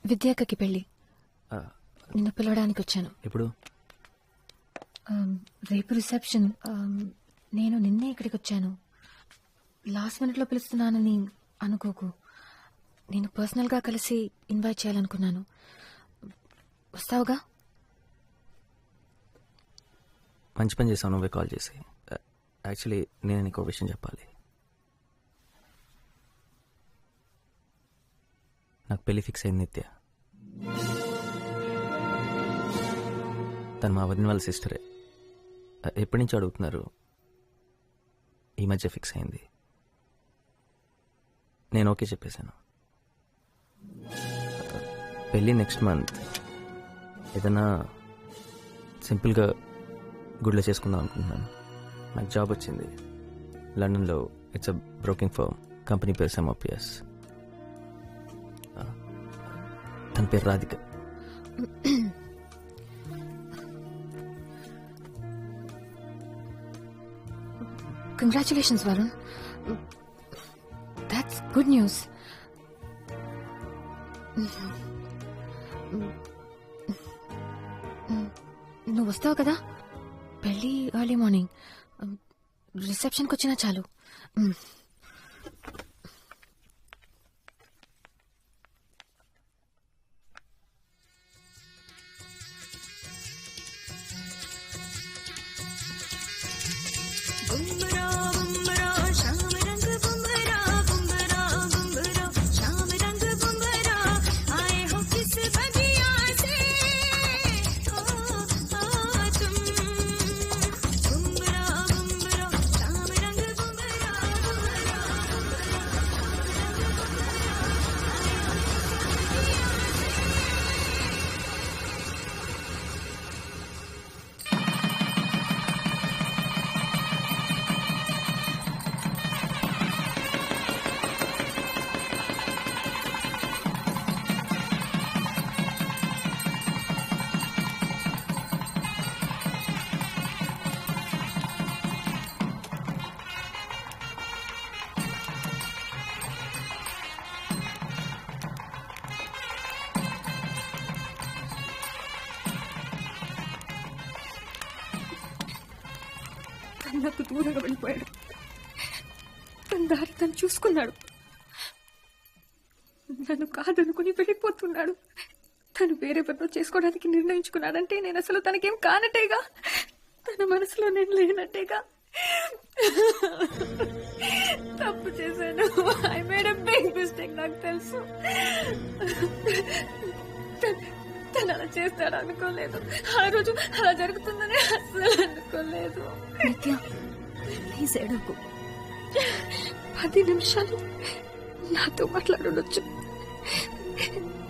విద్యాకకి పెళ్ళి, నిన్ను పిలవడానికి వచ్చాను. ఇప్పుడు రేపు రిసెప్షన్. నేను నిన్నే ఇక్కడికి వచ్చాను. లాస్ట్ మినిట్లో పిలుస్తున్నానని అనుకోకు. నేను పర్సనల్గా కలిసి ఇన్వైట్ చేయాలనుకున్నాను. వస్తావుగా? మంచి పని చేశాను నువ్వే కాల్ చేసి. యాక్చువల్లీ నేను నీకు విషయం చెప్పాలి. నాకు పెళ్లి ఫిక్స్ అయింది నిత్య. తను మా వదిన వాళ్ళ సిస్టరే. ఎప్పటి నుంచి అడుగుతున్నారు, ఈ మధ్య ఫిక్స్ అయింది. నేను ఓకే చెప్పేశాను. పెళ్ళి నెక్స్ట్ మంత్. ఏదైనా సింపుల్గా గుడిలో చేసుకుందాం అనుకుంటున్నాను. నాకు జాబ్ వచ్చింది లండన్లో. It's a broking firm. Company పేరు SMOPS. తన పేరు Radhika. Congratulations Varun, that's good news. నువ్వు వస్తావు కదా పెళ్ళి ఎర్లీ మార్నింగ్. రిసెప్షన్కి వచ్చినా చాలు. నాకు దూరంగా వెళ్ళిపోయాడు. తన దారి తను చూసుకున్నాడు. నన్ను కాదనుకుని వెళ్ళిపోతున్నాడు. తను వేరెవరితో చేసుకోవడానికి నిర్ణయించుకున్నాడంటే నేను అసలు తనకేం కానట్టేగా. తన మనసులో నేను లేనట్టేగా. తప్పు చేశాను. I made a big mistake. నాకు తెలుసు. తను అలా చేస్తాడు అనుకోలేదు. ఆ రోజు అలా జరుగుతుందని అసలు అనుకోలేదు. నిత్య, ప్లీజ్ ఏడవకు. 10 నిమిషాలు నాతో మాట్లాడొచ్చు.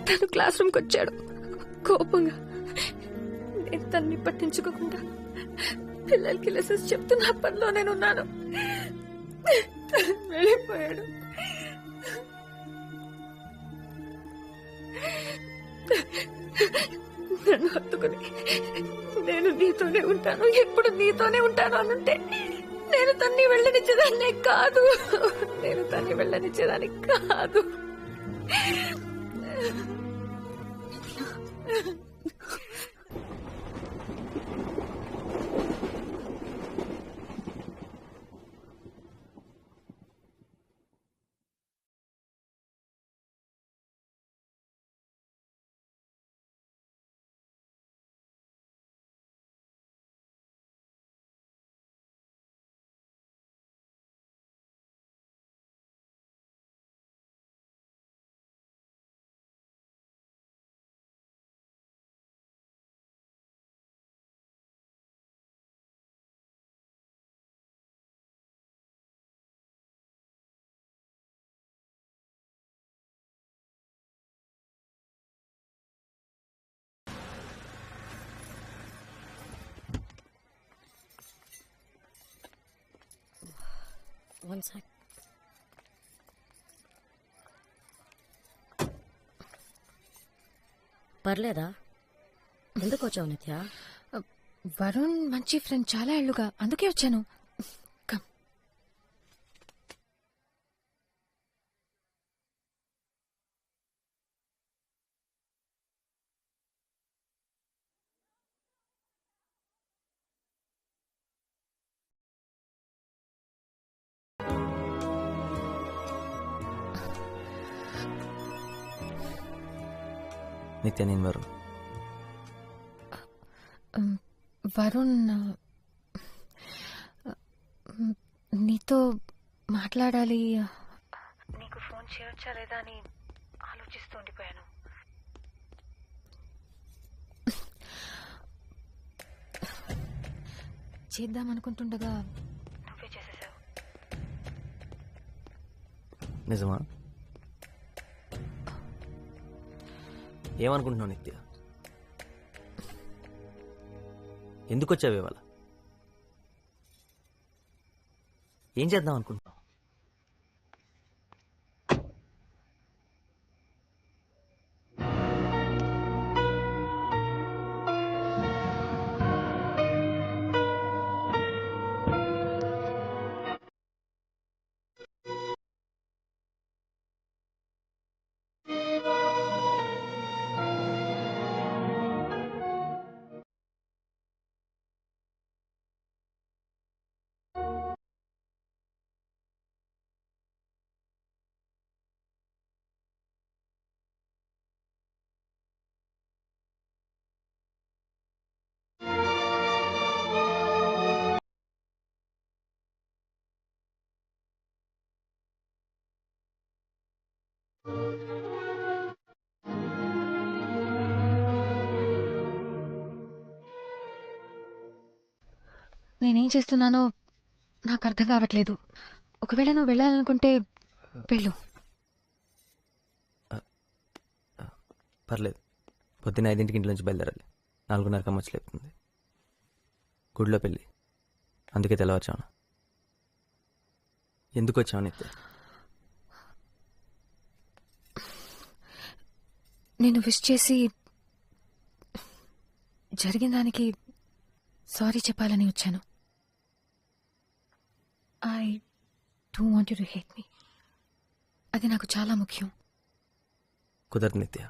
తను క్లాస్ రూమ్కి వచ్చాడు కోపంగా. ఇతన్ని పట్టించుకోకుండా పిల్లలకి లెసన్స్ చెప్తున్న పనిలో నేనున్నాను. వెళ్ళిపోయాడు. నన్ను హత్తుకుని నేను నీతోనే ఉంటాను, ఎప్పుడు నీతోనే ఉంటాను అనుంటే నేను తన్ని వెళ్ళనిచ్చేదాన్నే కాదు. నేను తన్ని వెళ్ళనిచ్చేదాన్ని కాదు. One sec. పర్లేదా? ఎందుకు వచ్చావు నిత్య? వరుణ్ మంచి ఫ్రెండ్, చాలా ఏళ్ళుగా, అందుకే వచ్చాను. కమ్. నిత్య, నేను వరుణ్. వరుణ్, నీతో మాట్లాడాలి. నీకు ఫోన్ చేయొచ్చా లేదా అని ఆలోచిస్తూ ఉండిపోయాను. చేద్దామనుకుంటుండగా నువ్వే చేసేసావు. నిజమా? ఏమనుకుంటున్నావు నిత్య? ఎందుకు వచ్చావు ఇవాళ? ఏం చేద్దాం అనుకుంటున్నావు? నేనేం చేస్తున్నానో నాకు అర్థం కావట్లేదు. ఒకవేళ నువ్వు వెళ్ళాలనుకుంటే వెళ్ళు. పర్లేదు. పొద్దున్న 5ంటికి ఇంటి నుంచి బయలుదేరాలి. 4:30 కమ్మచ్చి లేపుతుంది. గుడిలో పెళ్ళి, అందుకే తెల్లవారుచాను. ఎందుకు వచ్చావు నిత్య? నేను విష్ చేసి జరిగిన దానికి సారీ చెప్పాలని వచ్చాను. I don't want you to hate me. అది నాకు చాలా ముఖ్యం. కుదరదు నిత్య.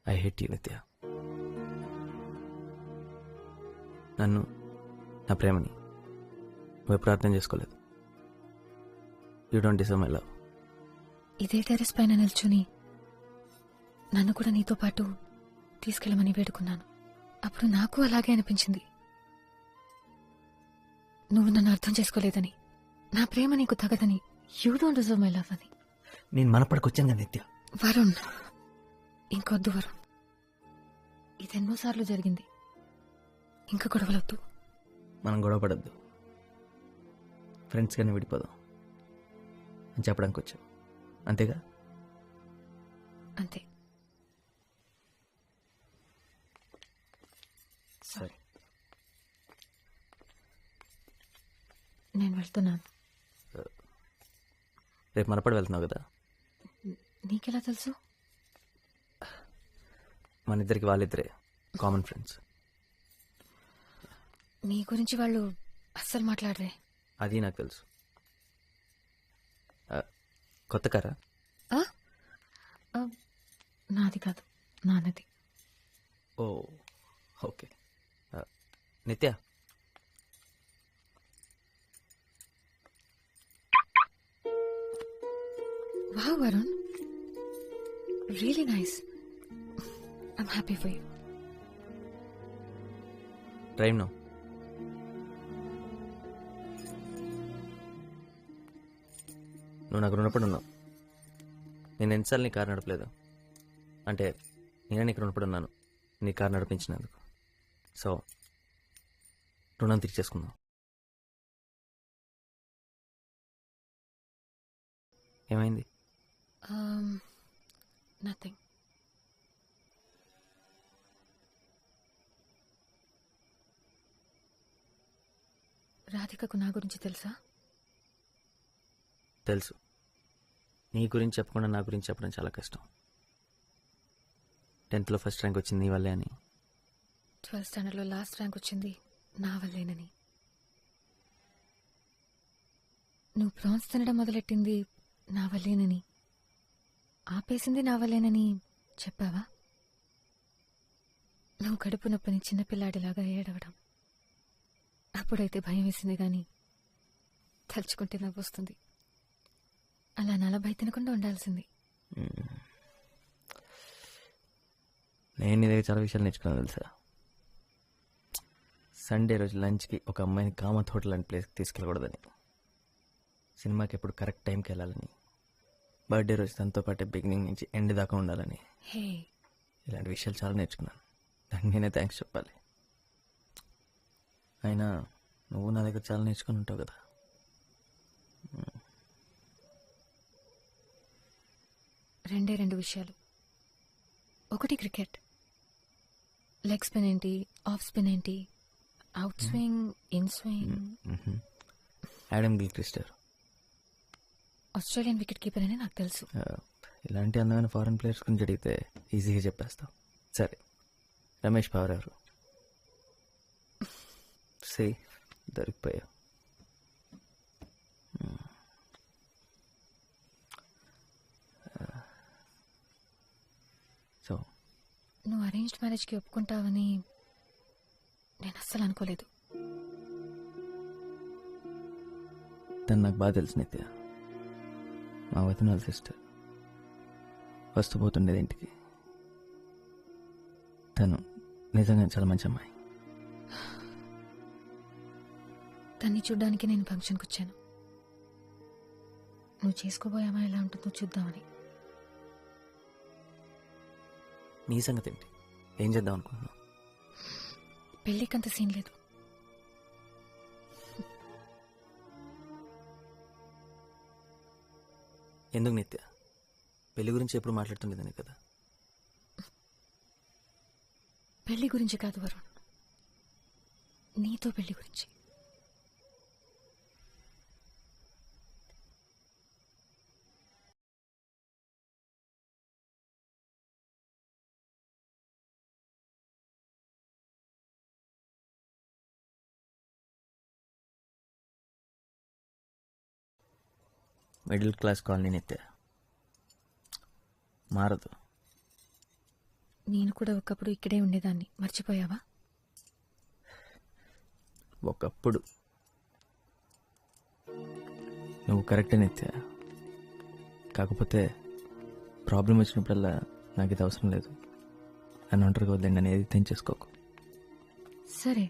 ఐ హేట్ యూ నిత్య. నన్ను, నా ప్రేమని నువ్వు ఎప్పుడు అర్థం చేసుకోలేదు. You don't deserve my love. ఇదే టెర్రస్ పైన నిల్చుని నన్ను కూడా నీతో పాటు తీసుకెళ్ళమని వేడుకున్నాను. అప్పుడు నాకు అలాగే అనిపించింది. నువ్వు నన్ను అర్థం చేసుకోలేదని, నా ప్రేమ నీకు తగదని, you don't deserve my love అని. నేను మనపడికొచ్చాను కదా నిత్య. వరుణ్, ఇంకొద్దు వరుణ్. ఇది ఎన్నోసార్లు జరిగింది. ఇంకా గొడవలొద్దు. మనం గొడవ పడద్దు, ఫ్రెండ్స్గానే విడిపోదాం అని చెప్పడానికి వచ్చావు, అంతేగా? అంతే. సరే. నేను వెళ్తున్నాను. రేపు మనపడి వెళ్తున్నావు కదా? నీకెలా తెలుసు? మన ఇద్దరికి వాళ్ళిద్దరే కామన్ ఫ్రెండ్స్. నీ గురించి వాళ్ళు అస్సలు మాట్లాడరే. అది నాకు తెలుసు. కొత్త కారా? నాది కాదు, నాన్నది. Oh okay. Nitya, Wow, Varun. Really nice. I'm happy for you. Drive no. నువ్వు నాకు రుణపడి ఉన్నావు. నేను ఎన్నిసార్లు నీ కారు నడపలేదు. అంటే నేనే నీకు రుణపడి ఉన్నాను నీ కారు నడిపించినందుకు. సో రుణం తీర్చేసుకుందాం. ఏమైంది? Nothing. రాధికకు నా గురించి తెలుసా? తెలుసు. నీ గురించి చెప్పకుండా నా గురించి చెప్పడం చాలా కష్టం. 10th ఫస్ట్ ర్యాంక్ వచ్చింది నీ వల్లే అని. 12th స్టాండర్డ్లో లాస్ట్ ర్యాంక్ వచ్చింది నా వల్లేనని. నువ్వు ప్రాన్స్ తినడం మొదలెట్టింది నా వల్లేనని, ఆపేసింది నా వల్లేనని చెప్పావా? నువ్వు కడుపు నొప్పిని చిన్నపిల్లాడిలాగా ఏడవడం అప్పుడైతే భయం వేసింది, కానీ తలుచుకుంటే నవ్వొస్తుంది. అలా 40 తినకుండా ఉండాల్సింది. నేను నీ దగ్గర చాలా విషయాలు నేర్చుకున్నాను తెలుసా. సండే రోజు లంచ్కి ఒక అమ్మాయిని కామత్ హోటల్ లాంటి ప్లేస్కి తీసుకెళ్ళకూడదని, సినిమాకి ఎప్పుడు కరెక్ట్ టైంకి వెళ్ళాలని, బర్త్డే రోజు తనతో పాటే బిగినింగ్ నుంచి ఎండ్ దాకా ఉండాలని, హే, ఇలాంటి విషయాలు చాలా నేర్చుకున్నాను. దానికి నేనే థ్యాంక్స్ చెప్పాలి. అయినా నువ్వు నా దగ్గర చాలా నేర్చుకుని ఉంటావు కదా. రెండు విషయాలు. ఒకటి క్రికెట్. లెగ్ స్పిన్ ఏంటి, ఆఫ్ స్పిన్ ఏంటి, out swing, in swing. Adam Gilchrist Australian wicket keeper అని నాకు తెలుసు. ఇలాంటి అందమైన ఫారెన్ ప్లేయర్స్ గురించి అడిగితే ఈజీగా చెప్పేస్తావు. సరే, రమేష్ పవర్ ఎవరు? సే దొరికిపోయావు. సో నువ్వు అరేంజ్డ్ మ్యారేజ్కి ఒప్పుకుంటావని నేను అస్సలు అనుకోలేదు. తను నాకు బాగా తెలుసు నిత్య. మా వదిన వాళ్ళ సిస్టర్. వస్తూ పోతుండేది ఇంటికి. తను నిజంగా చాలా మంచి అమ్మాయి. తన్ని చూడ్డానికి నేను ఫంక్షన్కి వచ్చాను. నువ్వు చేసుకోబోయే అమ్మాయి ఎలా ఉంటుందో చూద్దామని. నీ సంగతి ఏంటి? ఏం చేద్దాం అనుకుంటున్నావు? పెళ్ళికంత సీన్ లేదు. ఎందుకు నిత్య? పెళ్లి గురించి ఎప్పుడు మాట్లాడుతుండేదాన్ని కదా. పెళ్లి గురించి కాదు వరుణ్, నీతో పెళ్లి గురించి. మిడిల్ క్లాస్ కాలనీ నిత్య, మారదు. నేను కూడా ఒకప్పుడు ఇక్కడే ఉండేదాన్ని, మర్చిపోయావా? ఒకప్పుడు నువ్వు కరెక్టే నిత్య. కాకపోతే ప్రాబ్లం వచ్చినప్పుడల్లా నాకు ఇది అవసరం లేదు అని ఒంటరిగా వద్దండి అనేది తెంచేసుకోకు. సరే,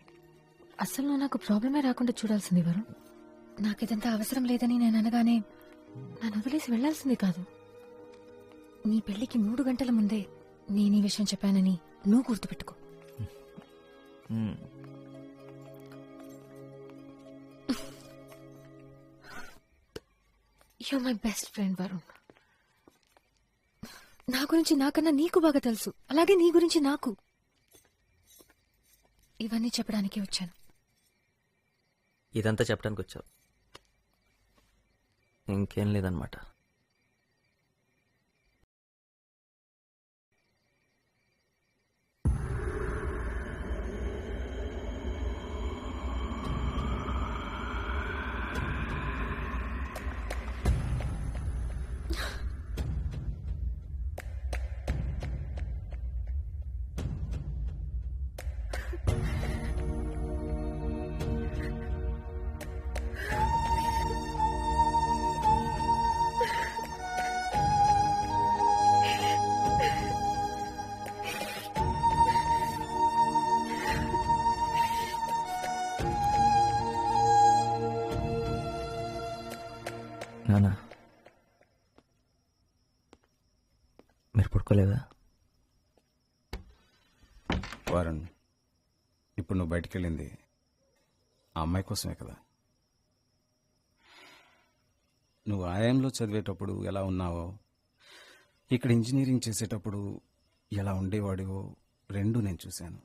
అసలు నువ్వు నాకు ప్రాబ్లమే రాకుండా చూడాల్సింది వరుణ్. నాకు ఇదంతా అవసరం లేదని నేను అనగానే నన్ను వదిలేసి వెళ్లాల్సింది కాదు. నీ పెళ్లికి 3 గంటల ముందే నేను ఈ విషయం చెప్పానని నువ్వు గుర్తుపెట్టుకో. You're my best friend, Varun. నా గురించి నాకన్నా నీకు బాగా తెలుసు, అలాగే నీ గురించి నాకు. ఇవన్నీ చెప్పడానికి వచ్చాను. ఇదంతా చెప్పడానికి వచ్చావు, ఇంకేం లేదనమాట. నానా, మీరు పడుకోలేదా? వరుణ్, ఇప్పుడు నువ్వు బయటికి వెళ్ళింది ఆ అమ్మాయి కోసమే కదా. నువ్వు ఆయంలో చదివేటప్పుడు ఎలా ఉన్నావో, ఇక్కడ ఇంజనీరింగ్ చేసేటప్పుడు ఎలా ఉండేవాడివో రెండు నేను చూశాను.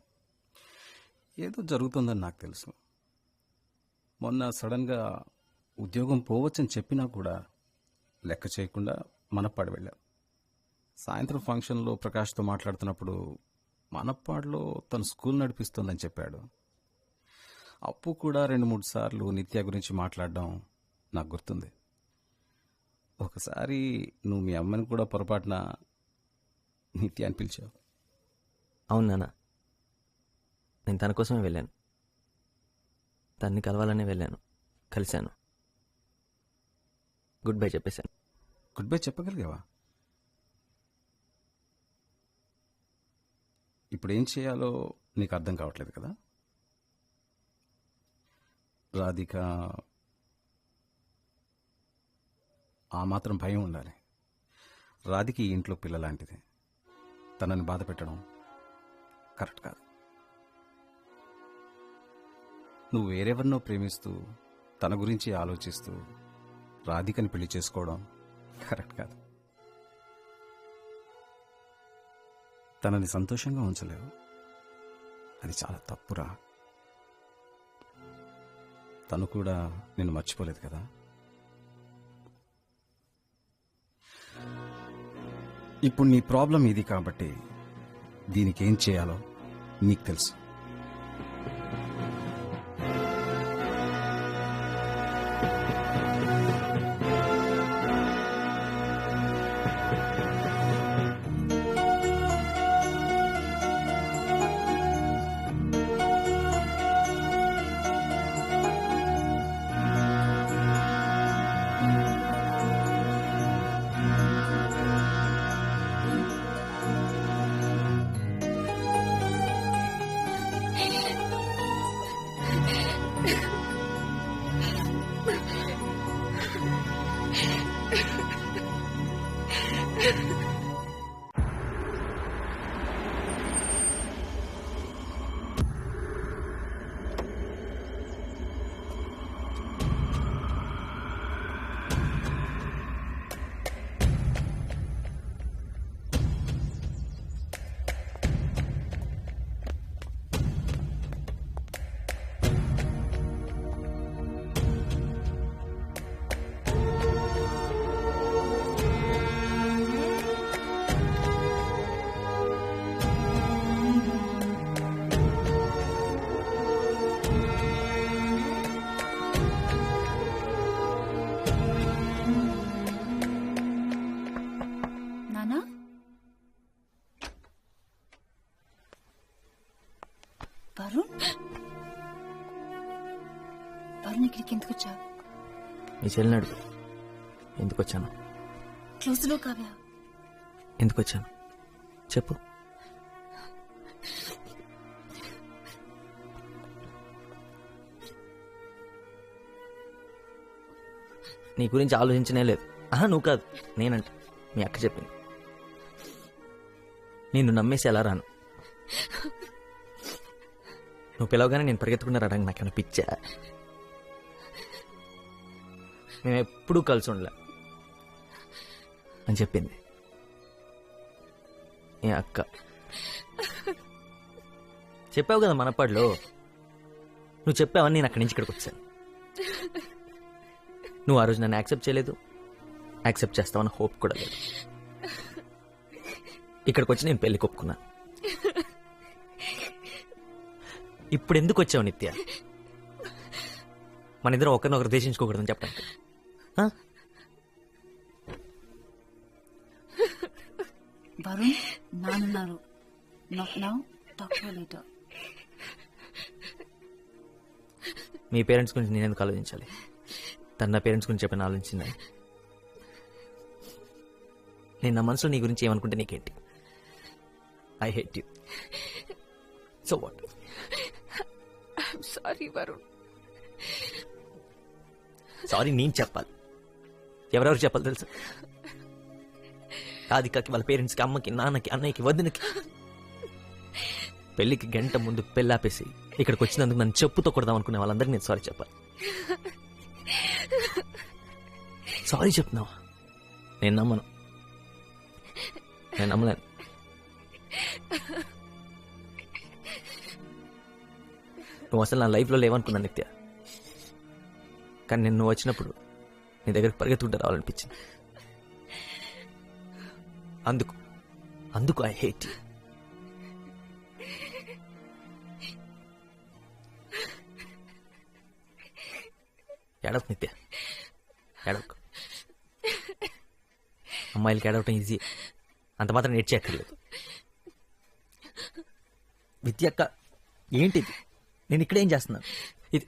ఏదో జరుగుతుందని నాకు తెలుసు. మొన్న సడన్గా ఉద్యోగం పోవచ్చని చెప్పినా కూడా లెక్క చేయకుండా మనప్పాడు వెళ్ళాం. సాయంత్రం ఫంక్షన్లో ప్రకాష్తో మాట్లాడుతున్నప్పుడు మనప్పాడులో తను స్కూల్ నడిపిస్తోందని చెప్పాడు. అప్పు కూడా 2-3 సార్లు నిత్య గురించి మాట్లాడడం నాకు గుర్తుంది. ఒకసారి నువ్వు మీ అమ్మని కూడా పొరపాటున నిత్య అని పిలిచావు. అవును నాన్న, నేను తన కోసమే వెళ్ళాను. తన్ని కలవాలనే వెళ్ళాను, కలిశాను, గుడ్ బై చెప్పేశాను. గుడ్ బై చెప్పగలిగావా? ఇప్పుడు ఏం చేయాలో నీకు అర్థం కావట్లేదు కదా. రాధిక, ఆ మాత్రం భయం ఉండాలి. రాధిక ఈ ఇంట్లో పిల్లలాంటిది. తనని బాధ పెట్టడం కరెక్ట్ కాదు. నువ్వు వేరెవరినో ప్రేమిస్తూ తన గురించి ఆలోచిస్తూ రాధికని పెళ్లి చేసుకోవడం కరెక్ట్ కాదు. తనని సంతోషంగా ఉంచలేవు, అది చాలా తప్పురా. తను కూడా నిన్ను మర్చిపోలేదు కదా. ఇప్పుడు నీ ప్రాబ్లం ఇది కాబట్టి దీనికి ఏం చేయాలో నీకు తెలుసు. నానా, వరుణ్, వరుణ్ ఇక్కడికి ఎందుకు వచ్చావు? మీ చెల్లిని అడుగు ఎందుకు వచ్చాను. క్లోజ్లో కావ్య, ఎందుకు వచ్చాను చెప్పు. నీ గురించి ఆలోచించనే లేదు. నువ్వు కాదు, నేనంట. మీ అక్క చెప్పింది. నిన్ను నమ్మేసి ఎలా రాను? నువ్వు పిలవగానే నేను పరిగెత్తుకున్న రావడానికి నాకేమైనా పిచ్చా? మేము ఎప్పుడూ కలిసి ఉండలే అని చెప్పింది మీ అక్క. చెప్పావు కదా మనపాడులో. నువ్వు చెప్పావని నేను అక్కడి నుంచి ఇక్కడికి వచ్చాను. నువ్వు ఆ రోజు నన్ను యాక్సెప్ట్ చేయలేదు, యాక్సెప్ట్ చేస్తావని హోప్ కూడా లేదు. ఇక్కడికి వచ్చి నేను పెళ్లి ఒప్పుకున్నా. ఇప్పుడు ఎందుకు వచ్చావు నిత్య? మన ఇద్దరం ఒకరినొకరు దేశించుకోకూడదని చెప్పండి. వరుణ్ నానున్నారు. Now talk later. మీ పేరెంట్స్ గురించి నేను ఎందుకు ఆలోచించాలి? తన నా పేరెంట్స్ గురించి చెప్పని ఆలోచించిందా? నేను నా మనసులో నీ గురించి ఏమనుకుంటే నీకేంటి? I hate you. So what? Sorry Varun. Sorry నేను చెప్పాలి. ఎవరెవరు చెప్పాలి తెలుసా? రాధికకి, వాళ్ళ పేరెంట్స్కి, అమ్మకి, నాన్నకి, అన్నయ్యకి, వదినకి. పెళ్లికి గంట ముందు పెళ్ళాపేసి ఇక్కడికి వచ్చినందుకు నన్ను చెప్పుతో కొడదాం అనుకునే వాళ్ళందరికీ నేను సారీ చెప్పాలి. సారీ చెప్తున్నావా? నేను నమ్మను, నేను నమ్మలేను. నువ్వు అసలు నా లైఫ్లో లేవనుకున్నా నిత్య. కానీ నేను నువ్వు వచ్చినప్పుడు నీ దగ్గరికి పరిగెత్తుకుంటూ రావాలనిపించింది. అందుకు ఐ హేట్ యూ. ఏడవకు నిత్య, ఏడవకు. అమ్మాయిలకి ఏడవటం ఈజీ, అంత మాత్రం నేర్చేయక్కర్లేదు. విద్య అక్క, ఏంటిది? నేను ఇక్కడేం చేస్తున్నాను? ఇది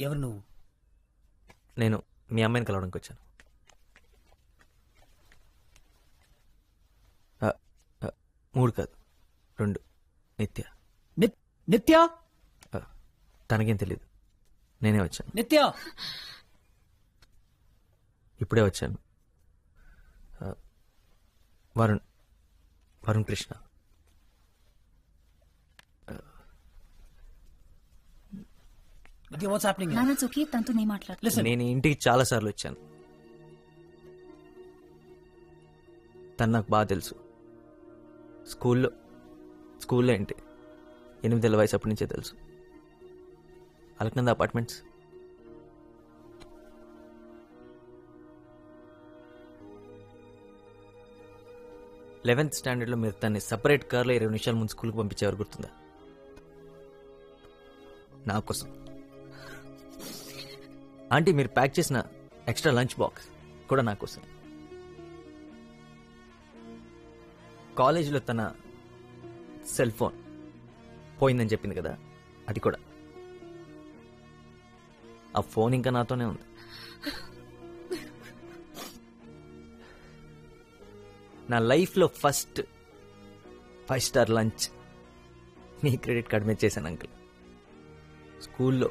ఎవరు నువ్వు? నేను మీ అమ్మాయిని కలవడానికి వచ్చాను. 3 కాదు 2. నిత్య. నిత్య? తనకేం తెలీదు, నేనే వచ్చాను. నిత్య ఇప్పుడే వచ్చాను. వరుణ్ కృష్ణ. నాన్న చొక్కి తనతో నీ మాట్లాడు. నేను ఇంటికి చాలా సార్లు వచ్చాను. తను నాకు బాగా తెలుసు. స్కూల్లో ఏంటి 8 ఏళ్ల వయసు అప్పటి నుంచే తెలుసు. అలకనంద అపార్ట్మెంట్స్. లెవెన్త్ స్టాండర్డ్లో మీరు తన్ని సపరేట్ కార్లో 20 నిమిషాల ముందు స్కూల్కి పంపించేవారు, గుర్తుందా? నా కోసం. ఆంటీ మీరు ప్యాక్ చేసిన ఎక్స్ట్రా లంచ్ బాక్స్ కూడా నా కోసం. కాలేజీలో తన సెల్ ఫోన్ పోయిందని చెప్పింది కదా, అది కూడా. ఆ ఫోన్ ఇంకా నాతోనే ఉంది. నా లైఫ్లో ఫస్ట్ 5 స్టార్ లంచ్ నీ క్రెడిట్ కార్డ్ మీద చేశాను అంకుల్. స్కూల్లో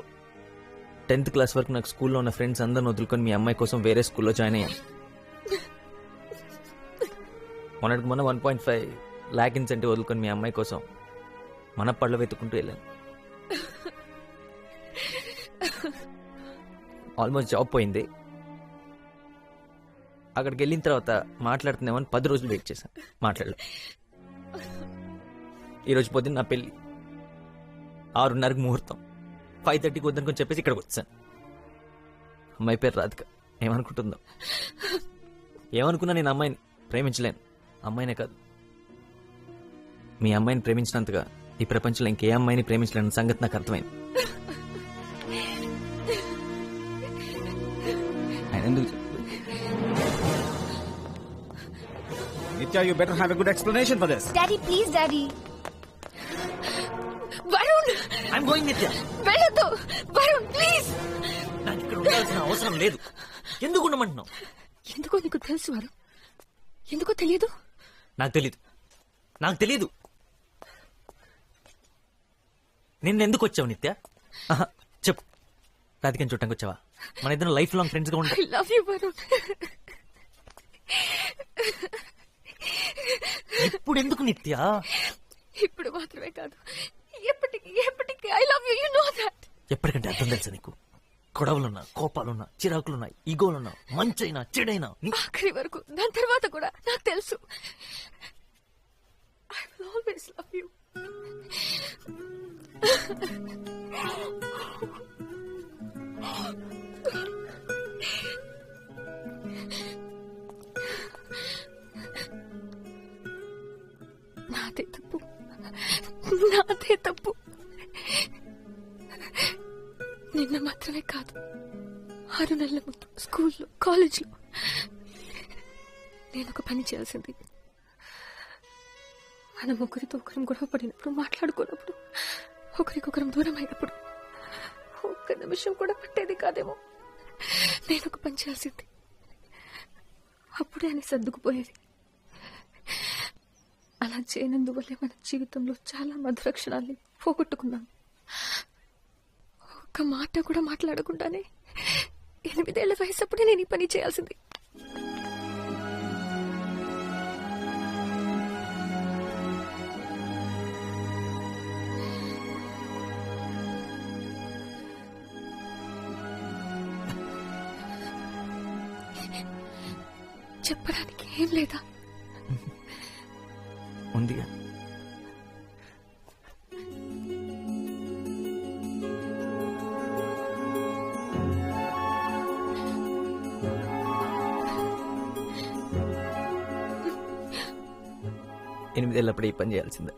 10th క్లాస్ వరకు నాకు స్కూల్లో ఉన్న ఫ్రెండ్స్ అందరిని వదులుకొని మీ అమ్మాయి కోసం వేరే స్కూల్లో జాయిన్ అయ్యాను. మొన్న 1.5 lakh ఇన్సెంటివ్ వదులుకొని మీ అమ్మాయి కోసం మన పళ్ళ వెతుక్కుంటూ వెళ్ళాను. ఆల్మోస్ట్ జాబ్ పోయింది. అక్కడికి వెళ్ళిన తర్వాత మాట్లాడుతున్నామని 10 రోజులు వెయిట్ చేశాను, మాట్లాడలేదు. ఈరోజు పొద్దున్న నా పెళ్ళి, 6:30కి ముహూర్తం, 5:30కి వద్దనుకొని చెప్పేసి ఇక్కడికి వచ్చాను. అమ్మాయి పేరు రాధిక. ఏమనుకుంటుందో, ఏమనుకున్నా నేను అమ్మాయిని ప్రేమించలేను. అమ్మాయినే కాదు, మీ అమ్మాయిని ప్రేమించినంతగా ఈ ప్రపంచంలో ఇంకే అమ్మాయిని ప్రేమించలేని సంగతి నాకు అర్థమైంది. Nitya, you better have a good explanation for this. Daddy, please, Daddy. Varun, I'm going, Nitya. వెళ్ళొద్దు వరుణ్, ప్లీజ్. నాకు ఇక్కడ ఉండాల్సిన అవసరం లేదు. ఎందుకు ఉండమంటున్నావు? ఎందుకో నీకు తెలుసు వరుణ్, ఎందుకో తెలియదు. నాకు తెలీదు. నిన్న ఎందుకు వచ్చావు నిత్య? చెప్పు. రాధికని చూడటానికి వచ్చావా? మన ఇద్దరం లైఫ్ లాంగ్ ఫ్రెండ్స్ గా ఉంటాం. I love you Varun. ఇప్పుడు ఎందుకు నిత్య? ఇప్పుడు మాత్రమే కాదు, ఎప్పటికీ I love you. You know that. ఎప్పటికంటే అర్థం తెలుసా నీకు? గొడవలున్నా, కోపాలున్నా, చిరాకులున్నా, ఈగోలున్నా, మంచైనా చెడైనా ఆఖరి వరకు, దాని తర్వాత కూడా నాకు తెలుసు. I will always love you. నాదే తప్పు, నాదే తప్పు. నిన్న మాత్రమే కాదు, 6 నెలల ముందు స్కూల్లో, కాలేజ్లో నేను ఒక పని చేయాల్సింది. మనం ఒకరితో ఒకరం గొడవ పడినప్పుడు, మాట్లాడుకున్నప్పుడు, ఒకరికొకరం దూరం అయినప్పుడు ఒక్క నిమిషం కూడా పట్టేది కాదేమో. నేను ఒక పని చేయాల్సింది. అప్పుడే అని సర్దుకుపోయేది. అలా చేయనందువల్లే మన జీవితంలో చాలా మధుర క్షణాల్ని పోగొట్టుకున్నాం. ఒక్క మాట కూడా మాట్లాడకుండానే 8 ఏళ్ల వయసప్పుడే నేను ఈ పని చేయాల్సింది. చెప్పడానికి ఏం లేదా? ఉందిగా. ఎనిమిదేళ్ళప్పుడు ఈ పని చేయాల్సిందే.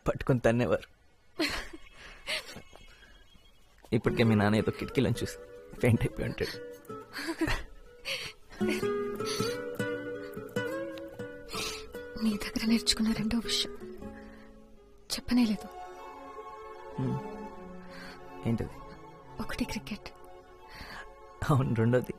పట్టుకుని తన్నేవారు. ఇప్పటికే మీ నాన్న ఏదో కిటికీలను చూసి పెయింట్ అయిపోయి ఉంటాడు. నీ దగ్గర నేర్చుకున్న రెండో విషయం చెప్పనే లేదు. ఏంటది? ఒకటి క్రికెట్, అవును, రెండోది